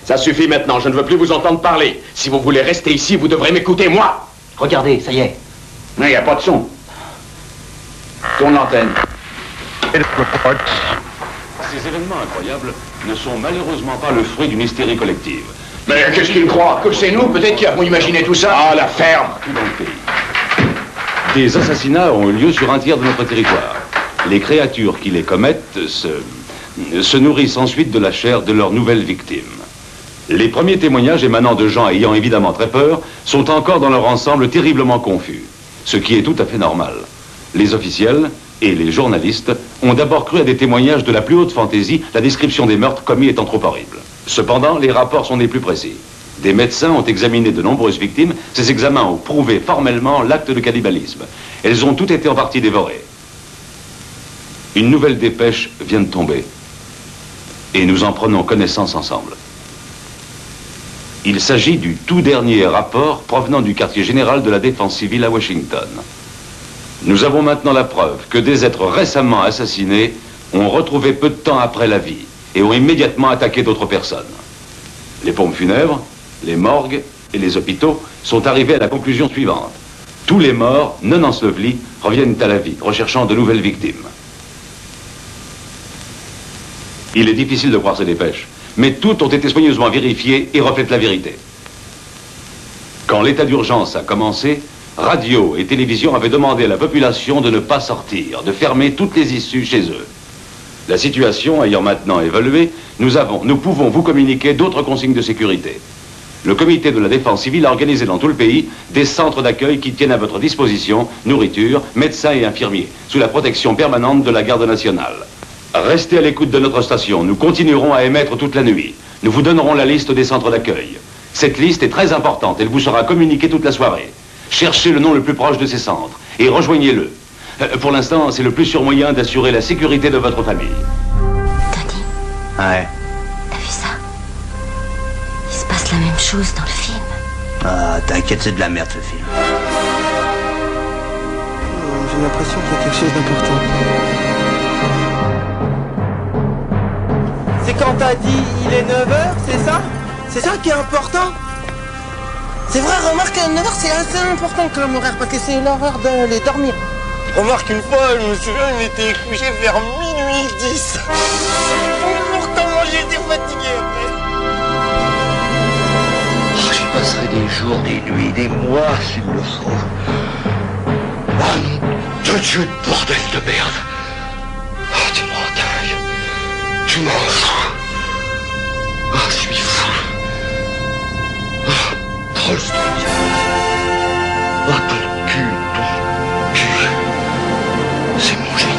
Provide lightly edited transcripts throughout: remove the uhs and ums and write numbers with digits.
Ça suffit maintenant, je ne veux plus vous entendre parler. Si vous voulez rester ici, vous devrez m'écouter, moi. Regardez, ça y est. Non, il n'y a pas de son. Tourne l'antenne. Ces événements incroyables ne sont malheureusement pas le fruit d'une hystérie collective. Mais qu'est-ce qu'il croit? Que c'est nous, peut-être, qui avons imaginé tout ça? Ah, la ferme! Tout dans le pays. Des assassinats ont eu lieu sur un tiers de notre territoire. Les créatures qui les commettent se nourrissent ensuite de la chair de leurs nouvelles victimes. Les premiers témoignages émanant de gens ayant évidemment très peur sont encore dans leur ensemble terriblement confus, ce qui est tout à fait normal. Les officiels et les journalistes ont d'abord cru à des témoignages de la plus haute fantaisie, la description des meurtres commis étant trop horrible. Cependant, les rapports sont des plus précis. Des médecins ont examiné de nombreuses victimes. Ces examens ont prouvé formellement l'acte de cannibalisme. Elles ont toutes été en partie dévorées. Une nouvelle dépêche vient de tomber. Et nous en prenons connaissance ensemble. Il s'agit du tout dernier rapport provenant du quartier général de la défense civile à Washington. Nous avons maintenant la preuve que des êtres récemment assassinés ont retrouvé peu de temps après la vie et ont immédiatement attaqué d'autres personnes. Les pompes funèbres, les morgues et les hôpitaux sont arrivés à la conclusion suivante. Tous les morts non ensevelis reviennent à la vie, recherchant de nouvelles victimes. Il est difficile de croire ces dépêches, mais toutes ont été soigneusement vérifiées et reflètent la vérité. Quand l'état d'urgence a commencé, radio et télévision avaient demandé à la population de ne pas sortir, de fermer toutes les issues chez eux. La situation ayant maintenant évolué, nous pouvons vous communiquer d'autres consignes de sécurité. Le comité de la défense civile a organisé dans tout le pays des centres d'accueil qui tiennent à votre disposition nourriture, médecins et infirmiers, sous la protection permanente de la garde nationale. Restez à l'écoute de notre station, nous continuerons à émettre toute la nuit. Nous vous donnerons la liste des centres d'accueil. Cette liste est très importante, elle vous sera communiquée toute la soirée. Cherchez le nom le plus proche de ces centres et rejoignez-le. Pour l'instant, c'est le plus sûr moyen d'assurer la sécurité de votre famille. Tony. Ouais. T'as vu ça? Il se passe la même chose dans le film. Ah, t'inquiète, c'est de la merde ce film. J'ai l'impression qu'il y a quelque chose d'important. C'est quand t'as dit il est 9h, c'est ça? C'est ça qui est important? C'est vrai, remarque, 9h c'est assez important comme horaire parce que c'est l'heure d'aller dormir. Remarque, une fois, je me souviens, il était couché vers minuit 10. Bonjour, comment j'ai été fatigué après. Oh, j'y passerai des jours, des nuits, des mois s'il le faut. Oh non, de Dieu, bordel de merde. Oh, tu m'en dingue. Tu m'en fous. Oh, je suis fou. Oh, Trollstone. Oh, ton cul. C'est mon génie.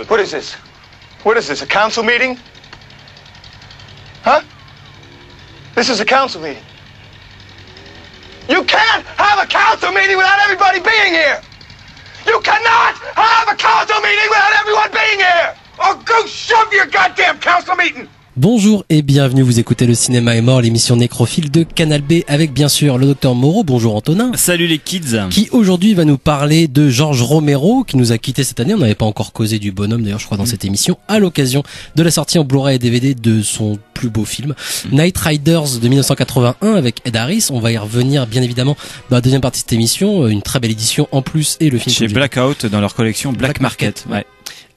What is this? What is this, a council meeting? Huh? This is a council meeting. You can't have a council meeting without everybody being here! You cannot have a council meeting without everyone being here! Or go shove your goddamn council meeting! Bonjour et bienvenue, vous écoutez Le Cinéma est mort, l'émission nécrophile de Canal B avec bien sûr le docteur Moreau. Bonjour Antonin. Salut les kids. Qui aujourd'hui va nous parler de George Romero qui nous a quitté cette année. On n'avait pas encore causé du bonhomme d'ailleurs je crois dans cette émission à l'occasion de la sortie en Blu-ray et DVD de son plus beau film Night Riders de 1981 avec Ed Harris. On va y revenir bien évidemment dans la deuxième partie de cette émission, une très belle édition en plus et le film chez Blackout dans leur collection Black Market. Ouais.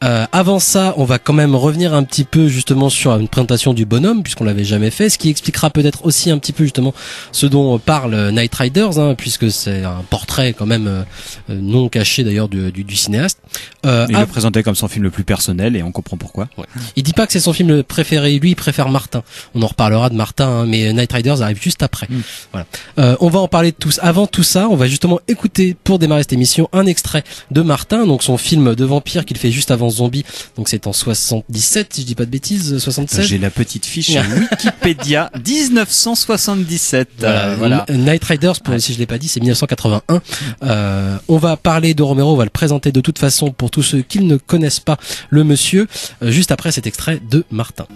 Avant ça, on va quand même revenir un petit peu justement sur une présentation du bonhomme puisqu'on l'avait jamais fait, ce qui expliquera peut-être aussi un petit peu justement ce dont parle Night Riders, puisque c'est un portrait quand même non caché d'ailleurs du cinéaste. Il le présentait comme son film le plus personnel et on comprend pourquoi. Ouais. Il dit pas que c'est son film préféré, lui il préfère Martin. On en reparlera de Martin, mais Night Riders arrive juste après. Voilà. On va en parler de tous. Avant tout ça, on va justement écouter pour démarrer cette émission un extrait de Martin, donc son film de vampire qu'il fait juste avant zombie. Donc c'est en 77, si je dis pas de bêtises, 76. J'ai la petite fiche Wikipédia 1977. Voilà. Night Riders, si je l'ai pas dit, c'est 1981. On va parler de Romero, on va le présenter de toute façon pour tous ceux qui ne connaissent pas le monsieur, juste après cet extrait de Martin.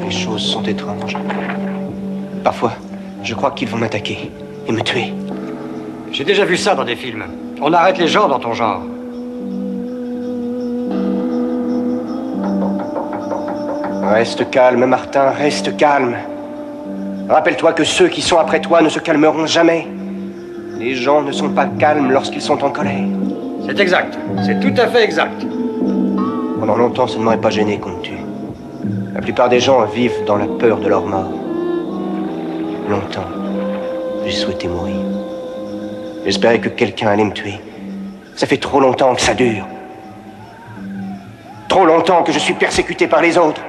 Les choses sont étranges. Parfois, je crois qu'ils vont m'attaquer et me tuer. J'ai déjà vu ça dans des films. On arrête les gens dans ton genre. Reste calme, Martin, reste calme. Rappelle-toi que ceux qui sont après toi ne se calmeront jamais. Les gens ne sont pas calmes lorsqu'ils sont en colère. C'est exact. C'est tout à fait exact. Pendant longtemps, ça ne m'aurait pas gêné qu'on me tue. La plupart des gens vivent dans la peur de leur mort. Longtemps, j'ai souhaité mourir. J'espérais que quelqu'un allait me tuer. Ça fait trop longtemps que ça dure. Trop longtemps que je suis persécuté par les autres.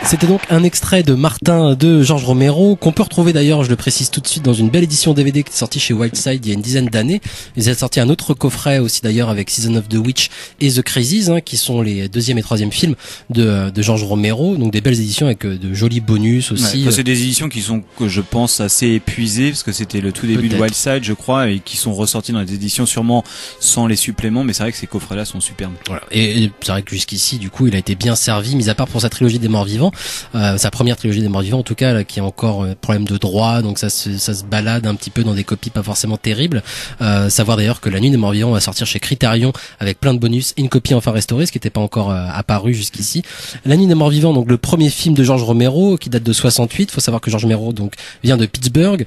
C'était donc un extrait de Martin de George Romero qu'on peut retrouver d'ailleurs, je le précise tout de suite, dans une belle édition DVD qui est sortie chez Wildside il y a une dizaine d'années. Ils ont sorti un autre coffret aussi d'ailleurs avec Season of the Witch et The Crazies, qui sont les deuxième et troisième films de George Romero. Donc des belles éditions avec de jolis bonus aussi. Ouais, c'est des éditions qui sont, que je pense, assez épuisées parce que c'était le tout début de Wildside, je crois, et qui sont ressortis dans les éditions sûrement sans les suppléments. Mais c'est vrai que ces coffrets-là sont superbes. Voilà. Et c'est vrai que jusqu'ici, du coup, il a été bien servi, mis à part pour sa trilogie des morts vivants. Sa première trilogie des morts vivants en tout cas, là, qui a encore problème de droit, donc ça se balade un petit peu dans des copies pas forcément terribles. Savoir d'ailleurs que La Nuit des morts vivants va sortir chez Criterion avec plein de bonus et une copie enfin restaurée, ce qui n'était pas encore apparu jusqu'ici. La Nuit des morts vivants, donc le premier film de George Romero qui date de 68. Faut savoir que George Romero donc vient de Pittsburgh.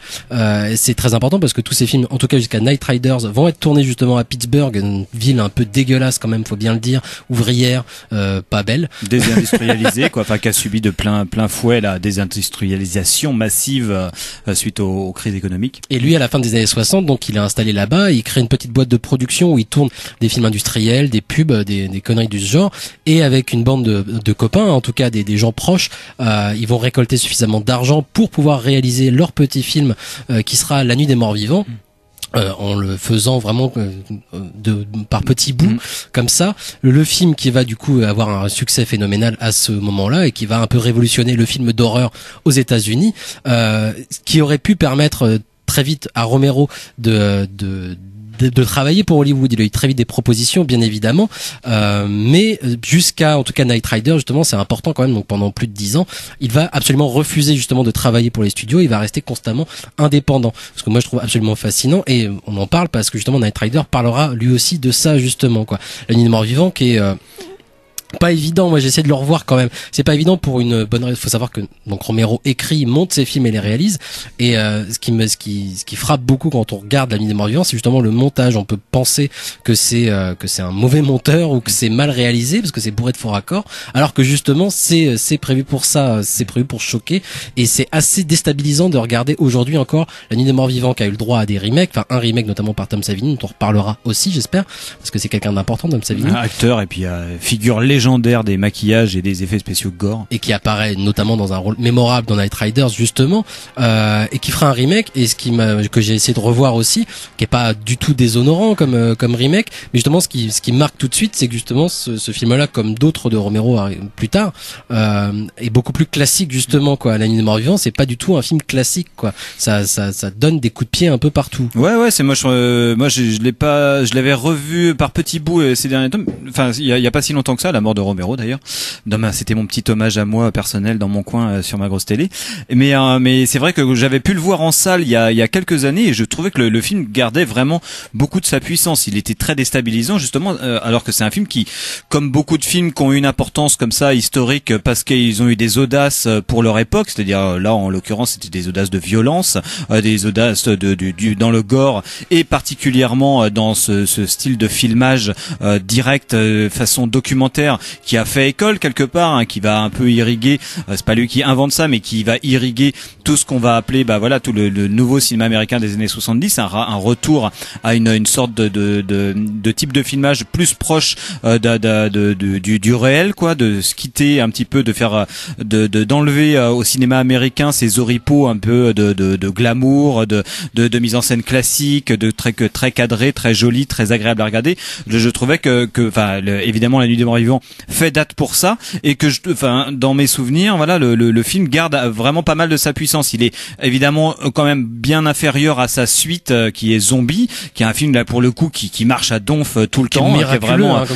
C'est très important parce que tous ces films, en tout cas jusqu'à Night Riders, vont être tournés justement à Pittsburgh, une ville un peu dégueulasse quand même, faut bien le dire, ouvrière, pas belle, désindustrialisée quoi, enfin qui a subi de plein fouet la désindustrialisation massive suite aux crises économiques. Et lui, à la fin des années 60, donc il est installé là-bas, il crée une petite boîte de production où il tourne des films industriels, des pubs, des conneries du genre, et avec une bande de copains, en tout cas des gens proches, ils vont récolter suffisamment d'argent pour pouvoir réaliser leur petit film qui sera La Nuit des morts vivants. En le faisant vraiment par petits bouts comme ça, le film qui va du coup avoir un succès phénoménal à ce moment-là et qui va un peu révolutionner le film d'horreur aux États-Unis, qui aurait pu permettre très vite à Romero de travailler pour Hollywood. Il a eu très vite des propositions, bien évidemment, mais jusqu'à, en tout cas, Night Rider, justement, c'est important quand même. Donc pendant plus de 10 ans, il va absolument refuser justement de travailler pour les studios. Il va rester constamment indépendant. Ce que moi je trouve absolument fascinant, et on en parle parce que justement Night Rider parlera lui aussi de ça justement, quoi. La Nuit des morts vivants qui est pas évident. Moi, j'essaie de le revoir quand même. C'est pas évident pour une bonne raison. Faut savoir que donc Romero écrit, monte ses films et les réalise. Et ce qui frappe beaucoup quand on regarde La Nuit des morts vivants, c'est justement le montage. On peut penser que c'est un mauvais monteur ou que c'est mal réalisé parce que c'est bourré de faux raccords, alors que justement c'est prévu pour ça. C'est prévu pour choquer. Et c'est assez déstabilisant de regarder aujourd'hui encore La Nuit des morts vivants, qui a eu le droit à des remakes, enfin un remake notamment par Tom Savini, dont on reparlera aussi, j'espère, parce que c'est quelqu'un d'important, Tom Savini. Acteur et puis figure légendaire des maquillages et des effets spéciaux gore, et qui apparaît notamment dans un rôle mémorable dans Night Riders justement, et qui fera un remake, et que j'ai essayé de revoir aussi, qui est pas du tout déshonorant comme remake, mais justement ce qui marque tout de suite, c'est que justement ce film-là, comme d'autres de Romero plus tard, est beaucoup plus classique justement, quoi. La Nuit des morts vivants, c'est pas du tout un film classique, quoi. Ça donne des coups de pied un peu partout. Ouais, c'est moi je l'ai pas, je l'avais revu par petits bouts ces derniers tomes. Enfin, il y a pas si longtemps que ça, la mort de Romero d'ailleurs. C'était mon petit hommage à moi personnel dans mon coin sur ma grosse télé. Mais c'est vrai que j'avais pu le voir en salle il y a quelques années et je trouvais que le film gardait vraiment beaucoup de sa puissance. Il était très déstabilisant justement, alors que c'est un film qui, comme beaucoup de films qui ont une importance comme ça historique parce qu'ils ont eu des audaces pour leur époque, c'est-à-dire là en l'occurrence c'était des audaces de violence, des audaces dans le gore et particulièrement dans ce style de filmage direct façon documentaire qui a fait école quelque part, hein, qui va un peu irriguer, c'est pas lui qui invente ça mais qui va irriguer tout ce qu'on va appeler tout le nouveau cinéma américain des années 70, un retour à une sorte de type de filmage plus proche du réel, quoi, de se quitter un petit peu, de faire d'enlever au cinéma américain ces oripeaux un peu de glamour, de mise en scène classique, de très cadré, très joli, très agréable à regarder. Je trouvais que évidemment La Nuit des Morts Vivants fait date pour ça et que dans mes souvenirs, voilà, le film garde vraiment pas mal de sa puissance. Il est évidemment quand même bien inférieur à sa suite qui est Zombie, qui est un film là pour le coup qui marche à donf tout le temps,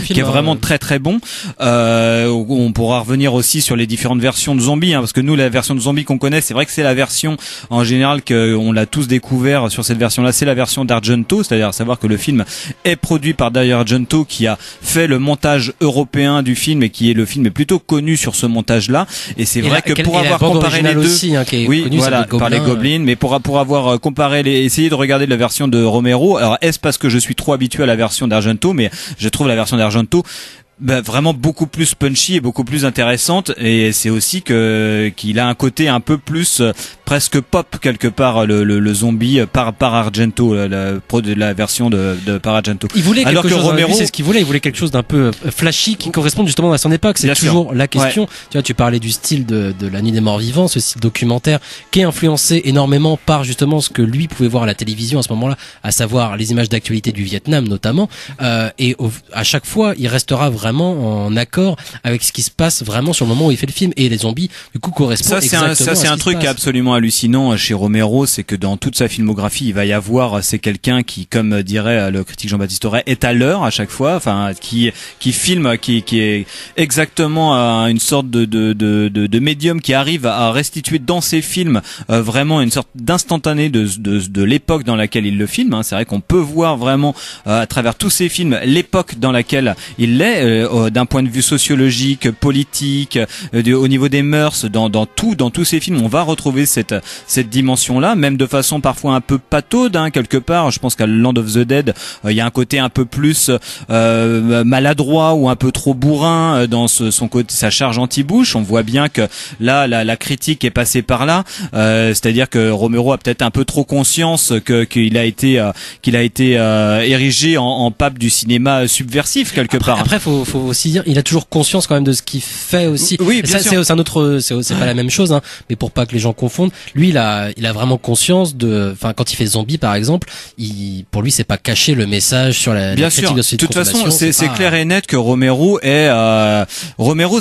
qui est vraiment très très bon. On pourra revenir aussi sur les différentes versions de Zombie, hein, parce que nous la version de Zombie qu'on connaît, c'est vrai que c'est la version en général qu'on l'a tous découvert sur cette version-là, c'est la version d'Argento, c'est-à-dire à savoir que le film est produit par Dario Argento qui a fait le montage européen du film et le film est plutôt connu sur ce montage-là. Et c'est vrai que pour avoir comparé les deux, aussi, hein, qui est oui, voilà, par les Goblins, mais pour avoir comparé essayé de regarder la version de Romero, alors est-ce parce que je suis trop habitué à la version d'Argento, mais je trouve la version d'Argento vraiment beaucoup plus punchy et beaucoup plus intéressante, et c'est aussi qu'il a un côté un peu plus presque pop quelque part le zombie par Argento, la version de par Argento. Il voulait quelque chose, Romero, c'est ce qu'il voulait, il voulait quelque chose d'un peu flashy qui corresponde justement à son époque, c'est toujours la question. Ouais. Tu vois, tu parlais du style de La Nuit des Morts Vivants, ce style documentaire qui est influencé énormément par justement ce que lui pouvait voir à la télévision à ce moment-là, à savoir les images d'actualité du Vietnam notamment, et à chaque fois il restera vraiment en accord avec ce qui se passe vraiment sur le moment où il fait le film, et les zombies du coup correspondent exactement ça c'est un truc absolument hallucinant chez Romero, c'est que dans toute sa filmographie il va y avoir, c'est quelqu'un qui, comme dirait le critique Jean-Baptiste Aurey, est à l'heure à chaque fois, enfin qui filme, qui est exactement une sorte de médium qui arrive à restituer dans ses films vraiment une sorte d'instantané de l'époque dans laquelle il le filme, hein. C'est vrai qu'on peut voir vraiment à travers tous ses films l'époque dans laquelle il l'est, d'un point de vue sociologique, politique, au niveau des mœurs, dans tous ces films, on va retrouver cette dimension-là, même de façon parfois un peu pataude, hein, quelque part. Je pense qu'à Land of the Dead, il y a un côté un peu plus maladroit ou un peu trop bourrin dans son côté, sa charge anti-Bush. On voit bien que là, la critique est passée par là, c'est-à-dire que Romero a peut-être un peu trop conscience qu'il a été érigé en pape du cinéma subversif quelque part. Après, faut aussi dire, il a toujours conscience quand même de ce qu'il fait aussi. Oui, bien sûr. C'est un autre, c'est pas la même chose, hein, mais pour pas que les gens confondent, lui, il a vraiment conscience quand il fait Zombie par exemple, pour lui, c'est pas cacher le message sur la critique de cette toute façon, c'est clair et net que Romero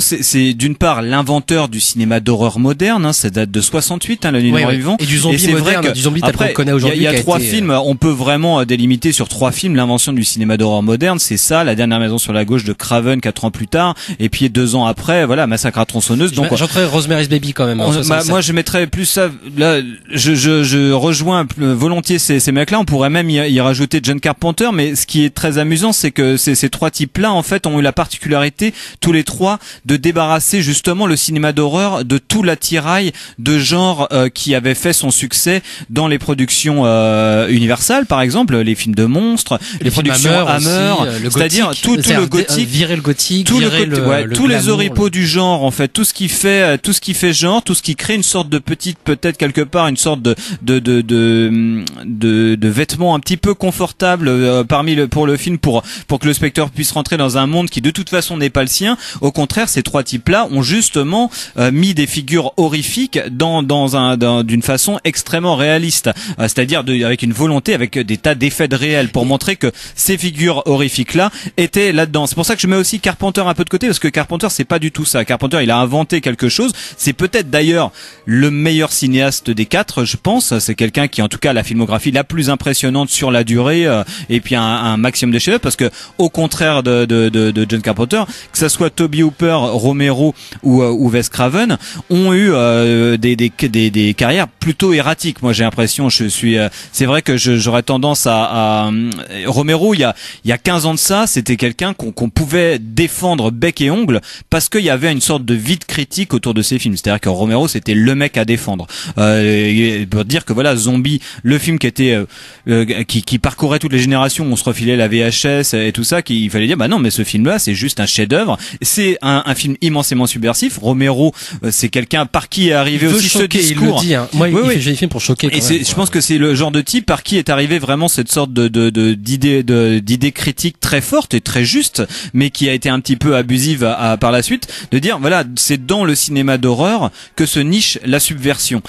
c'est d'une part l'inventeur du cinéma d'horreur moderne, hein, ça date de 68, hein, La Nuit des Morts Vivants. Et du zombie moderne, du zombie tel qu'on le connaît aujourd'hui. Il y a trois films, on peut vraiment délimiter sur trois films l'invention du cinéma d'horreur moderne, c'est ça, La Dernière Maison sur la gauche de Craven 4 ans plus tard, et puis 2 ans après, voilà, Massacre à tronçonneuse. Donc j'entrerais Rosemary's Baby quand même. Moi je mettrais plus ça là, je rejoins volontiers ces mecs-là, on pourrait même y rajouter John Carpenter, mais ce qui est très amusant, c'est que ces trois types-là en fait ont eu la particularité tous les trois de débarrasser justement le cinéma d'horreur de tout l'attirail de genre qui avait fait son succès dans les productions Universal par exemple, les films de monstres, les productions Hammer, c'est-à-dire tout le gothique, virer le gothique, tous les oripeaux du genre en fait, tout ce qui fait genre, tout ce qui crée une sorte de petite, peut-être quelque part une sorte de vêtements un petit peu confortables pour le film, pour que le spectateur puisse rentrer dans un monde qui de toute façon n'est pas le sien. Au contraire, ces trois types-là ont justement mis des figures horrifiques d'une façon extrêmement réaliste, c'est-à-dire avec une volonté, avec des tas d'effets de réel pour montrer que ces figures horrifiques-là étaient là-dedans. C'est pour ça que mets aussi Carpenter un peu de côté parce que Carpenter c'est pas du tout ça. Carpenter il a inventé quelque chose. C'est peut-être d'ailleurs le meilleur cinéaste des 4, je pense. C'est quelqu'un qui en tout cas a la filmographie la plus impressionnante sur la durée et puis un maximum de chefs-d'œuvre parce que au contraire de John Carpenter, que ça soit Tobe Hooper, Romero ou Wes Craven, ont eu des carrières plutôt erratiques. Moi j'ai l'impression, c'est vrai que j'aurais tendance à Romero il y a 15 ans de ça, c'était quelqu'un qu'on pouvait défendre bec et ongle parce qu'il y avait une sorte de vide critique autour de ses films. C'est-à-dire que Romero c'était le mec à défendre. Pour dire que voilà, Zombie, le film qui était qui parcourait toutes les générations, on se refilait la VHS et tout ça, qu'il fallait dire bah non mais ce film-là c'est juste un chef-d'œuvre. C'est un film immensément subversif. Romero, c'est quelqu'un par qui est arrivé aussi choquer, ce discours. Il le dit, hein. Moi, il fait des films pour choquer. Et je pense que c'est le genre de type par qui est arrivé vraiment cette sorte d'idée critique très forte et très juste, mais qui a été un petit peu abusive par la suite, de dire voilà, c'est dans le cinéma d'horreur que se niche la subversion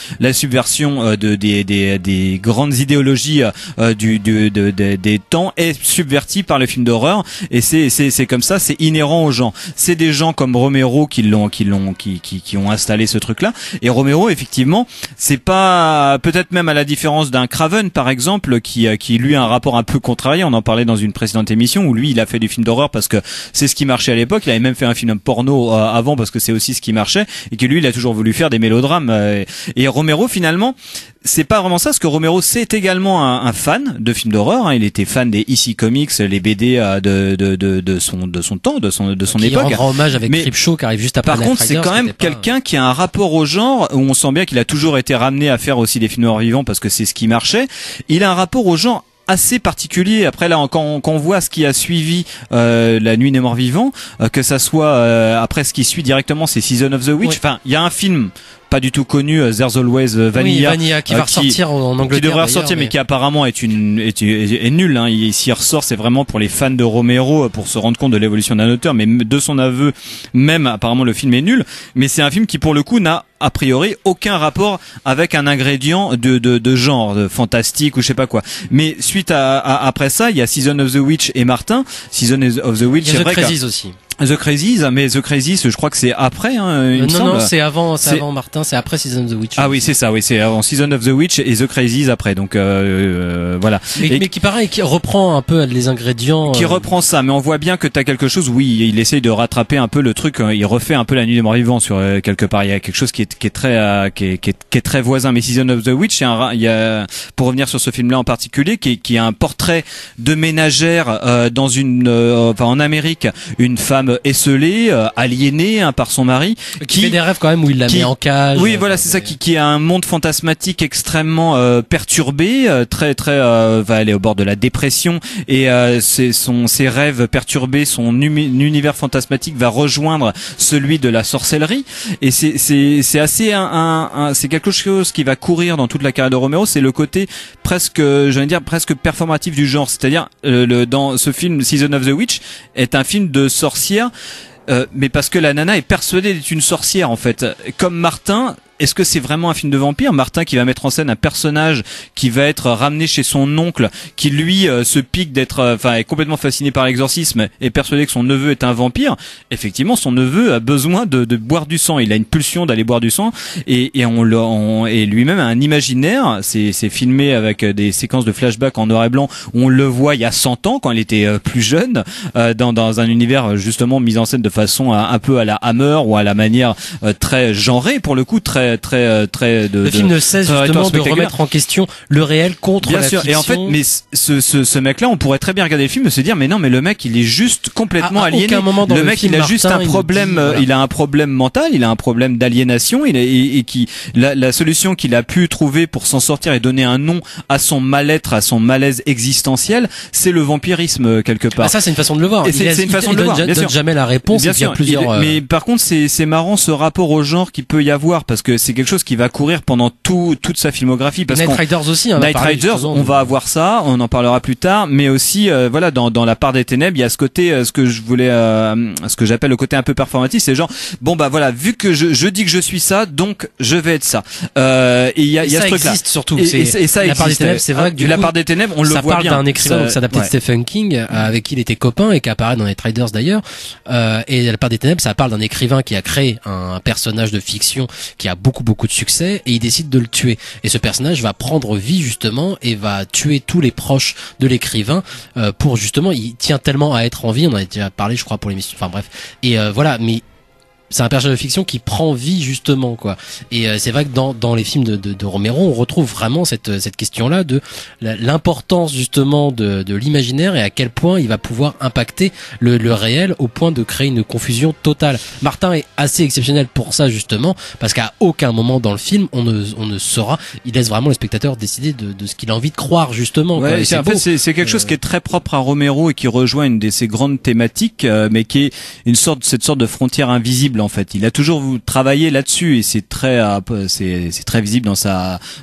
des grandes idéologies des temps est subvertie par le film d'horreur, et c'est comme ça, c'est inhérent aux gens. C'est des gens comme Romero qui ont installé ce truc-là. Et Romero, effectivement, c'est pas, peut-être même à la différence d'un Craven par exemple, qui lui a un rapport un peu contrarié. On en parlait dans une précédente émission où lui il a fait du film d'horreur parce que c'est ce qui marchait à l'époque. Il avait même fait un film porno avant parce que c'est aussi ce qui marchait, et que lui il a toujours voulu faire des mélodrames. Et Romero finalement, c'est pas vraiment ça, parce que Romero c'est également un fan de films d'horreur, hein. Il était fan des EC Comics, les BD de son temps, de son époque. Il rend hommage avec Creepshow qui arrive juste après. Par contre, c'est quand même quelqu'un qui a un rapport au genre où on sent bien qu'il a toujours été ramené à faire aussi des films d'horreur vivants parce que c'est ce qui marchait. Il a un rapport au genre assez particulier. Après là, quand on voit ce qui a suivi La Nuit des Morts Vivants, que ça soit après ce qui suit directement, c'est Season of the Witch. Enfin, il y a un film pas du tout connu, There's Always Vanilla, Vanilla qui va ressortir en Angleterre, qui devrait ressortir, mais qui apparemment est nul. Hein. S'il ressort, c'est vraiment pour les fans de Romero, pour se rendre compte de l'évolution d'un auteur. Mais de son aveu, même apparemment le film est nul. Mais c'est un film qui pour le coup n'a a priori aucun rapport avec un ingrédient de genre de fantastique ou je sais pas quoi. Mais suite après ça, il y a Season of the Witch et Martin. Season of the Witch, il y a The Crazies aussi. The Crazies, mais The Crazies, je crois que c'est après, hein, il me semble. Non, c'est avant Martin, c'est après Season of the Witch. Ah oui, c'est ça, oui, c'est avant Season of the Witch et The Crazies après, donc voilà. Mais qui pareil, qui reprend un peu les ingrédients. Qui reprend ça, mais on voit bien que t'as quelque chose. Oui, il essaye de rattraper un peu le truc. Il refait un peu La Nuit des Morts Vivants sur quelque part. Il y a quelque chose qui est très voisin. Mais Season of the Witch, il y a, pour revenir sur ce film-là en particulier, qui a un portrait de ménagère dans en Amérique, une femme esselée, aliénée par son mari, qui fait des rêves quand même où il la met en cage. Oui, voilà, c'est ça, qui a un monde fantasmatique extrêmement perturbé, très va aller au bord de la dépression, et ses rêves perturbés, son univers fantasmatique va rejoindre celui de la sorcellerie, et c'est assez c'est quelque chose qui va courir dans toute la carrière de Romero. C'est le côté presque performatif du genre, c'est-à-dire dans ce film Season of the Witch est un film de sorcière, mais parce que la nana est persuadée d'être une sorcière en fait. Comme Martin, est-ce que c'est vraiment un film de vampire? Martin qui va mettre en scène un personnage qui va être ramené chez son oncle, qui lui se pique d'être, est complètement fasciné par l'exorcisme et persuadé que son neveu est un vampire. Effectivement, son neveu a besoin de boire du sang. Il a une pulsion d'aller boire du sang, et lui-même a un imaginaire. C'est filmé avec des séquences de flashback en noir et blanc où on le voit il y a 100 ans quand il était plus jeune, dans un univers justement mis en scène de façon un peu à la Hammer ou à la manière très genrée pour le coup, très le film ne cesse justement de remettre en question le réel contre la fiction. Et en fait, mais ce mec-là, on pourrait très bien regarder le film et se dire, mais non, mais le mec, il est juste complètement aliéné. Le mec, il a juste un problème, il a un problème mental, il a un problème d'aliénation, la solution qu'il a pu trouver pour s'en sortir et donner un nom à son mal-être, à son malaise existentiel, c'est le vampirisme quelque part. Ah, ça, c'est une façon de le voir. C'est une façon de le voir. Il donne jamais la réponse. Bien sûr. Mais par contre, c'est marrant ce rapport au genre qu'il peut y avoir, parce que c'est quelque chose qui va courir pendant toute sa filmographie. Parce Night Riders aussi. Night Riders, on va avoir ça, on en parlera plus tard, mais aussi voilà dans La part des ténèbres, il y a ce côté, ce que j'appelle le côté un peu performatif, c'est genre bon bah voilà, vu que je dis que je suis ça, donc je vais être ça. Et il y a ce truc là. Surtout. Et ça La part des ténèbres, c'est vrai que du La coup, part des ténèbres, on le voit bien. Ça parle d'un écrivain qui s'adaptait de Stephen King, avec qui il était copain et qui apparaît dans Night Riders d'ailleurs. Et La part des ténèbres, ça parle d'un écrivain qui a créé un personnage de fiction qui a beaucoup de succès et il décide de le tuer. Et ce personnage va prendre vie justement et va tuer tous les proches de l'écrivain pour justement, il tient tellement à être en vie. On en a déjà parlé, je crois, pour l'émission. Enfin bref. Et voilà, mais c'est un personnage de fiction qui prend vie justement quoi. Et c'est vrai que dans les films de Romero, on retrouve vraiment cette question-là de l'importance justement de l'imaginaire et à quel point il va pouvoir impacter le réel au point de créer une confusion totale. Martin est assez exceptionnel pour ça justement parce qu'à aucun moment dans le film on ne saura. Il laisse vraiment le spectateur décider de ce qu'il a envie de croire justement. Ouais, quoi. en fait c'est quelque chose qui est très propre à Romero et qui rejoint une de ses grandes thématiques, mais qui est cette sorte de frontière invisible. En fait, il a toujours travaillé là-dessus et c'est très visible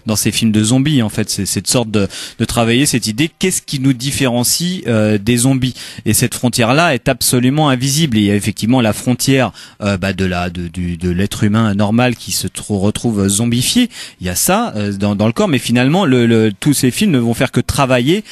dans ses films de zombies. En fait, c'est cette sorte de travailler cette idée qu'est-ce qui nous différencie des zombies. Et cette frontière-là est absolument invisible. Et il y a effectivement la frontière de l'être humain normal qui se retrouve zombifié. Il y a ça dans le corps, mais finalement tous ces films ne vont faire que travailler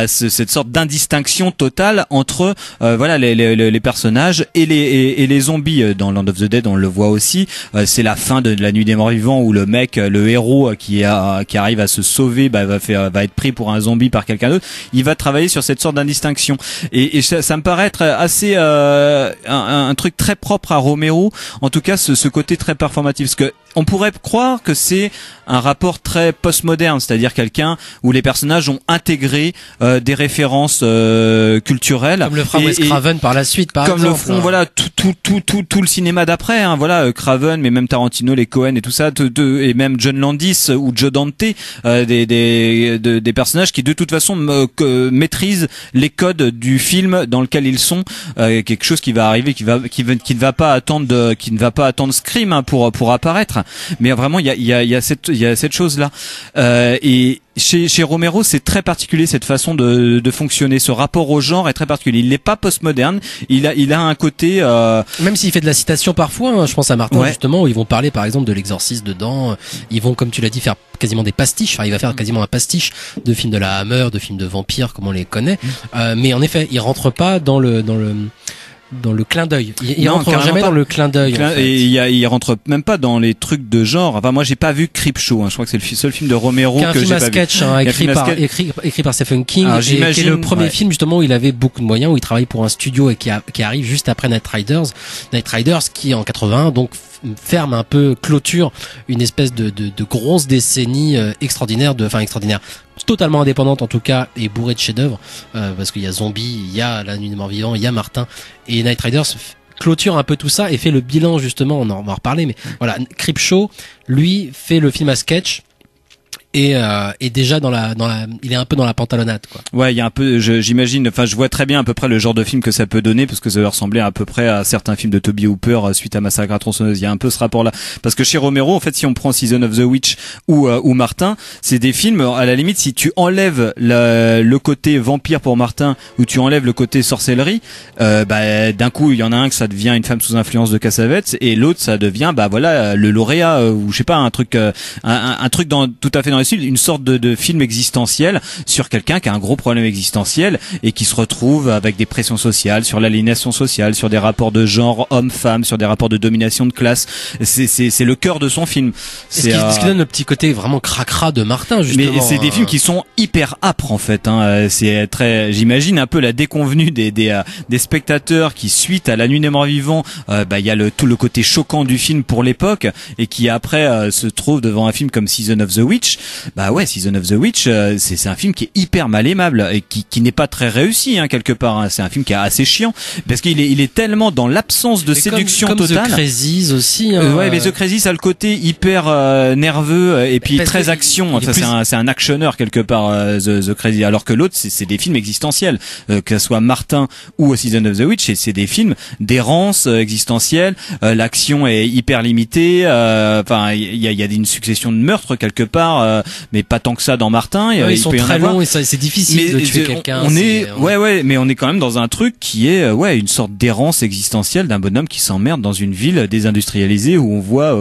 cette sorte d'indistinction totale entre les personnages et les zombies. Dans Land of the Dead, on le voit aussi. C'est la fin de La Nuit des Morts Vivants où le héros qui arrive à se sauver va être pris pour un zombie par quelqu'un d'autre. Il va travailler sur cette sorte d'indistinction et ça me paraît être assez un truc très propre à Romero. En tout cas, ce côté très performatif, parce que on pourrait croire que c'est un rapport très postmoderne, c'est-à-dire quelqu'un où les personnages ont intégré des références culturelles, comme le fera Wes Craven par la suite, par exemple. Comme le feront voilà tout le cinéma d'après, hein, voilà Craven, mais même Tarantino, les Cohen et tout ça, et même John Landis ou Joe Dante, des personnages qui de toute façon maîtrisent les codes du film dans lequel ils sont, quelque chose qui va arriver, qui ne va pas attendre Scream hein, pour apparaître. Mais vraiment il y a cette chose là et chez Romero, c'est très particulier cette façon de fonctionner. Ce rapport au genre est très particulier. Il n'est pas postmoderne. Il a un côté. Même s'il fait de la citation parfois, hein, je pense à Martin justement où ils vont parler par exemple de l'exorciste dedans. Ils vont, comme tu l'as dit, faire quasiment des pastiches. Enfin, il va faire quasiment un pastiche de films de la Hammer, de films de vampires comme on les connaît. Mais en effet, il rentre pas dans le clin d'œil. Il rentre jamais dans le clin d'œil. Et il rentre même pas dans les trucs de genre. Enfin, moi, j'ai pas vu Creepshow. Hein. Je crois que c'est le seul film de Romero que j'ai pas vu. Sketch, hein, écrit par Stephen King. Alors, qui est le premier film justement où il avait beaucoup de moyens, où il travaille pour un studio et qui arrive juste après Night Riders. Night Riders qui en 81 donc ferme un peu, clôture une espèce de grosse décennie extraordinaire, totalement indépendante en tout cas et bourrée de chefs-d'œuvre parce qu'il y a Zombie, il y a La Nuit des Morts Vivants, il y a Martin et Night Riders clôture un peu tout ça et fait le bilan justement, on va en reparler mais voilà, Creepshow lui fait le film à sketch et déjà il est un peu dans la pantalonnade quoi. Ouais, il y a un peu, j'imagine, enfin je vois très bien à peu près le genre de film que ça peut donner parce que ça ressemblait à peu près à certains films de Toby Hooper suite à Massacre à tronçonneuse. Il y a un peu ce rapport là parce que chez Romero en fait si on prend Season of the Witch ou Martin, c'est des films à la limite si tu enlèves le côté vampire pour Martin ou tu enlèves le côté sorcellerie, d'un coup il y en a un que ça devient Une femme sous influence de Cassavetes et l'autre ça devient le lauréat ou je sais pas un truc dans tout à fait dans une sorte de film existentiel sur quelqu'un qui a un gros problème existentiel et qui se retrouve avec des pressions sociales, sur l'aliénation sociale, sur des rapports de genre homme-femme, sur des rapports de domination de classe. C'est le cœur de son film. Ce qui donne le petit côté vraiment cracra de Martin justement. Mais c'est des films qui sont hyper âpres en fait. Hein. C'est très, j'imagine un peu la déconvenue des spectateurs qui suite à La Nuit des Morts Vivants, il y a tout le côté choquant du film pour l'époque et qui après se trouve devant un film comme Season of the Witch bah ouais, Season of the Witch, c'est un film qui est hyper mal aimable et qui n'est pas très réussi hein, quelque part. Hein. C'est un film qui est assez chiant parce qu'il est tellement dans l'absence de séduction comme totale. The Crazies aussi. Hein, ouais, mais The Crazies ça a le côté hyper nerveux et puis très action. Enfin, c'est un actionneur quelque part The Crazy. Alors que l'autre c'est des films existentiels, que ce soit Martin ou Season of the Witch, et c'est des films d'errance existentielle. L'action est hyper limitée. Enfin, il y a une succession de meurtres quelque part, mais pas tant que ça dans Martin. Ils sont très longs et c'est difficile de tuer quelqu'un. Mais on est quand même dans un truc qui est une sorte d'errance existentielle d'un bonhomme qui s'emmerde dans une ville désindustrialisée où on voit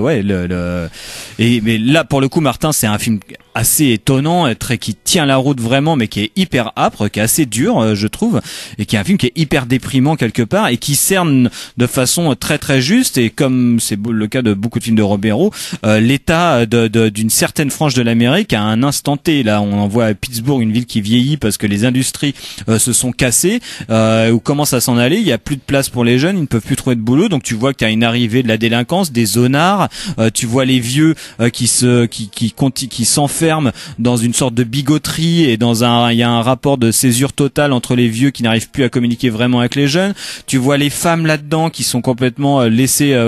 mais là pour le coup Martin c'est un film assez étonnant, qui tient la route vraiment, mais qui est hyper âpre, qui est assez dur, je trouve, et qui est un film qui est hyper déprimant quelque part et qui cerne de façon très très juste, et comme c'est le cas de beaucoup de films de Romero, l'état d'une certaine frange de l'Amérique à un instant T. Là, on en voit à Pittsburgh, une ville qui vieillit parce que les industries se sont cassées, ou commencent à s'en aller. Il y a plus de place pour les jeunes, ils ne peuvent plus trouver de boulot, donc tu vois qu'il y a une arrivée de la délinquance, des zonards, tu vois les vieux qui s'enferment dans une sorte de bigoterie, et il y a un rapport de césure totale entre les vieux qui n'arrivent plus à communiquer vraiment avec les jeunes. Tu vois les femmes là-dedans qui sont complètement laissées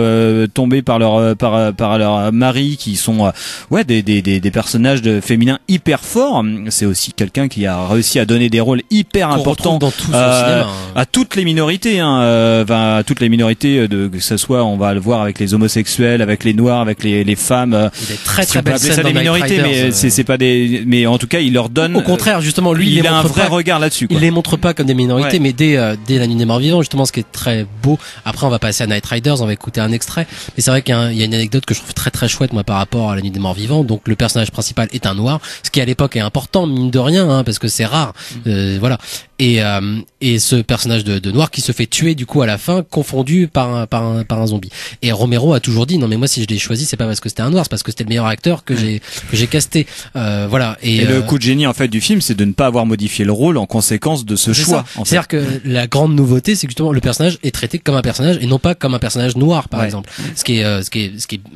tomber par leur mari, qui sont des personnages féminins hyper forts. C'est aussi quelqu'un qui a réussi à donner des rôles hyper importants dans tout son cinéma, à toutes les minorités, à toutes les minorités, que ce soit, on va le voir avec les homosexuels, avec les noirs, avec les femmes. Il est très belle scène dans des minorités, mais c'est pas des, mais en tout cas il leur donne. Au contraire, justement, lui il a un vrai regard là-dessus. Il les montre pas comme des minorités, mais dès La Nuit des Morts Vivants, justement, ce qui est très beau. Après, on va passer à Night Riders, on va écouter un extrait. Mais c'est vrai qu'il y a une anecdote que je trouve très très chouette, moi, par rapport à La Nuit des Morts Vivants. Donc le personnage principal est un noir, ce qui à l'époque est important, mine de rien, parce que c'est rare. Voilà. Et ce personnage de noir qui se fait tuer du coup à la fin, confondu par un zombie. Et Romero a toujours dit non mais moi si je l'ai choisi c'est pas parce que c'était un noir, c'est parce que c'était le meilleur acteur que j'ai casté. Voilà. Et le coup de génie en fait du film, c'est de ne pas avoir modifié le rôle en conséquence de ce choix. C'est-à-dire que la grande nouveauté, c'est que justement le personnage est traité comme un personnage et non pas comme un personnage noir par exemple. Ce qui est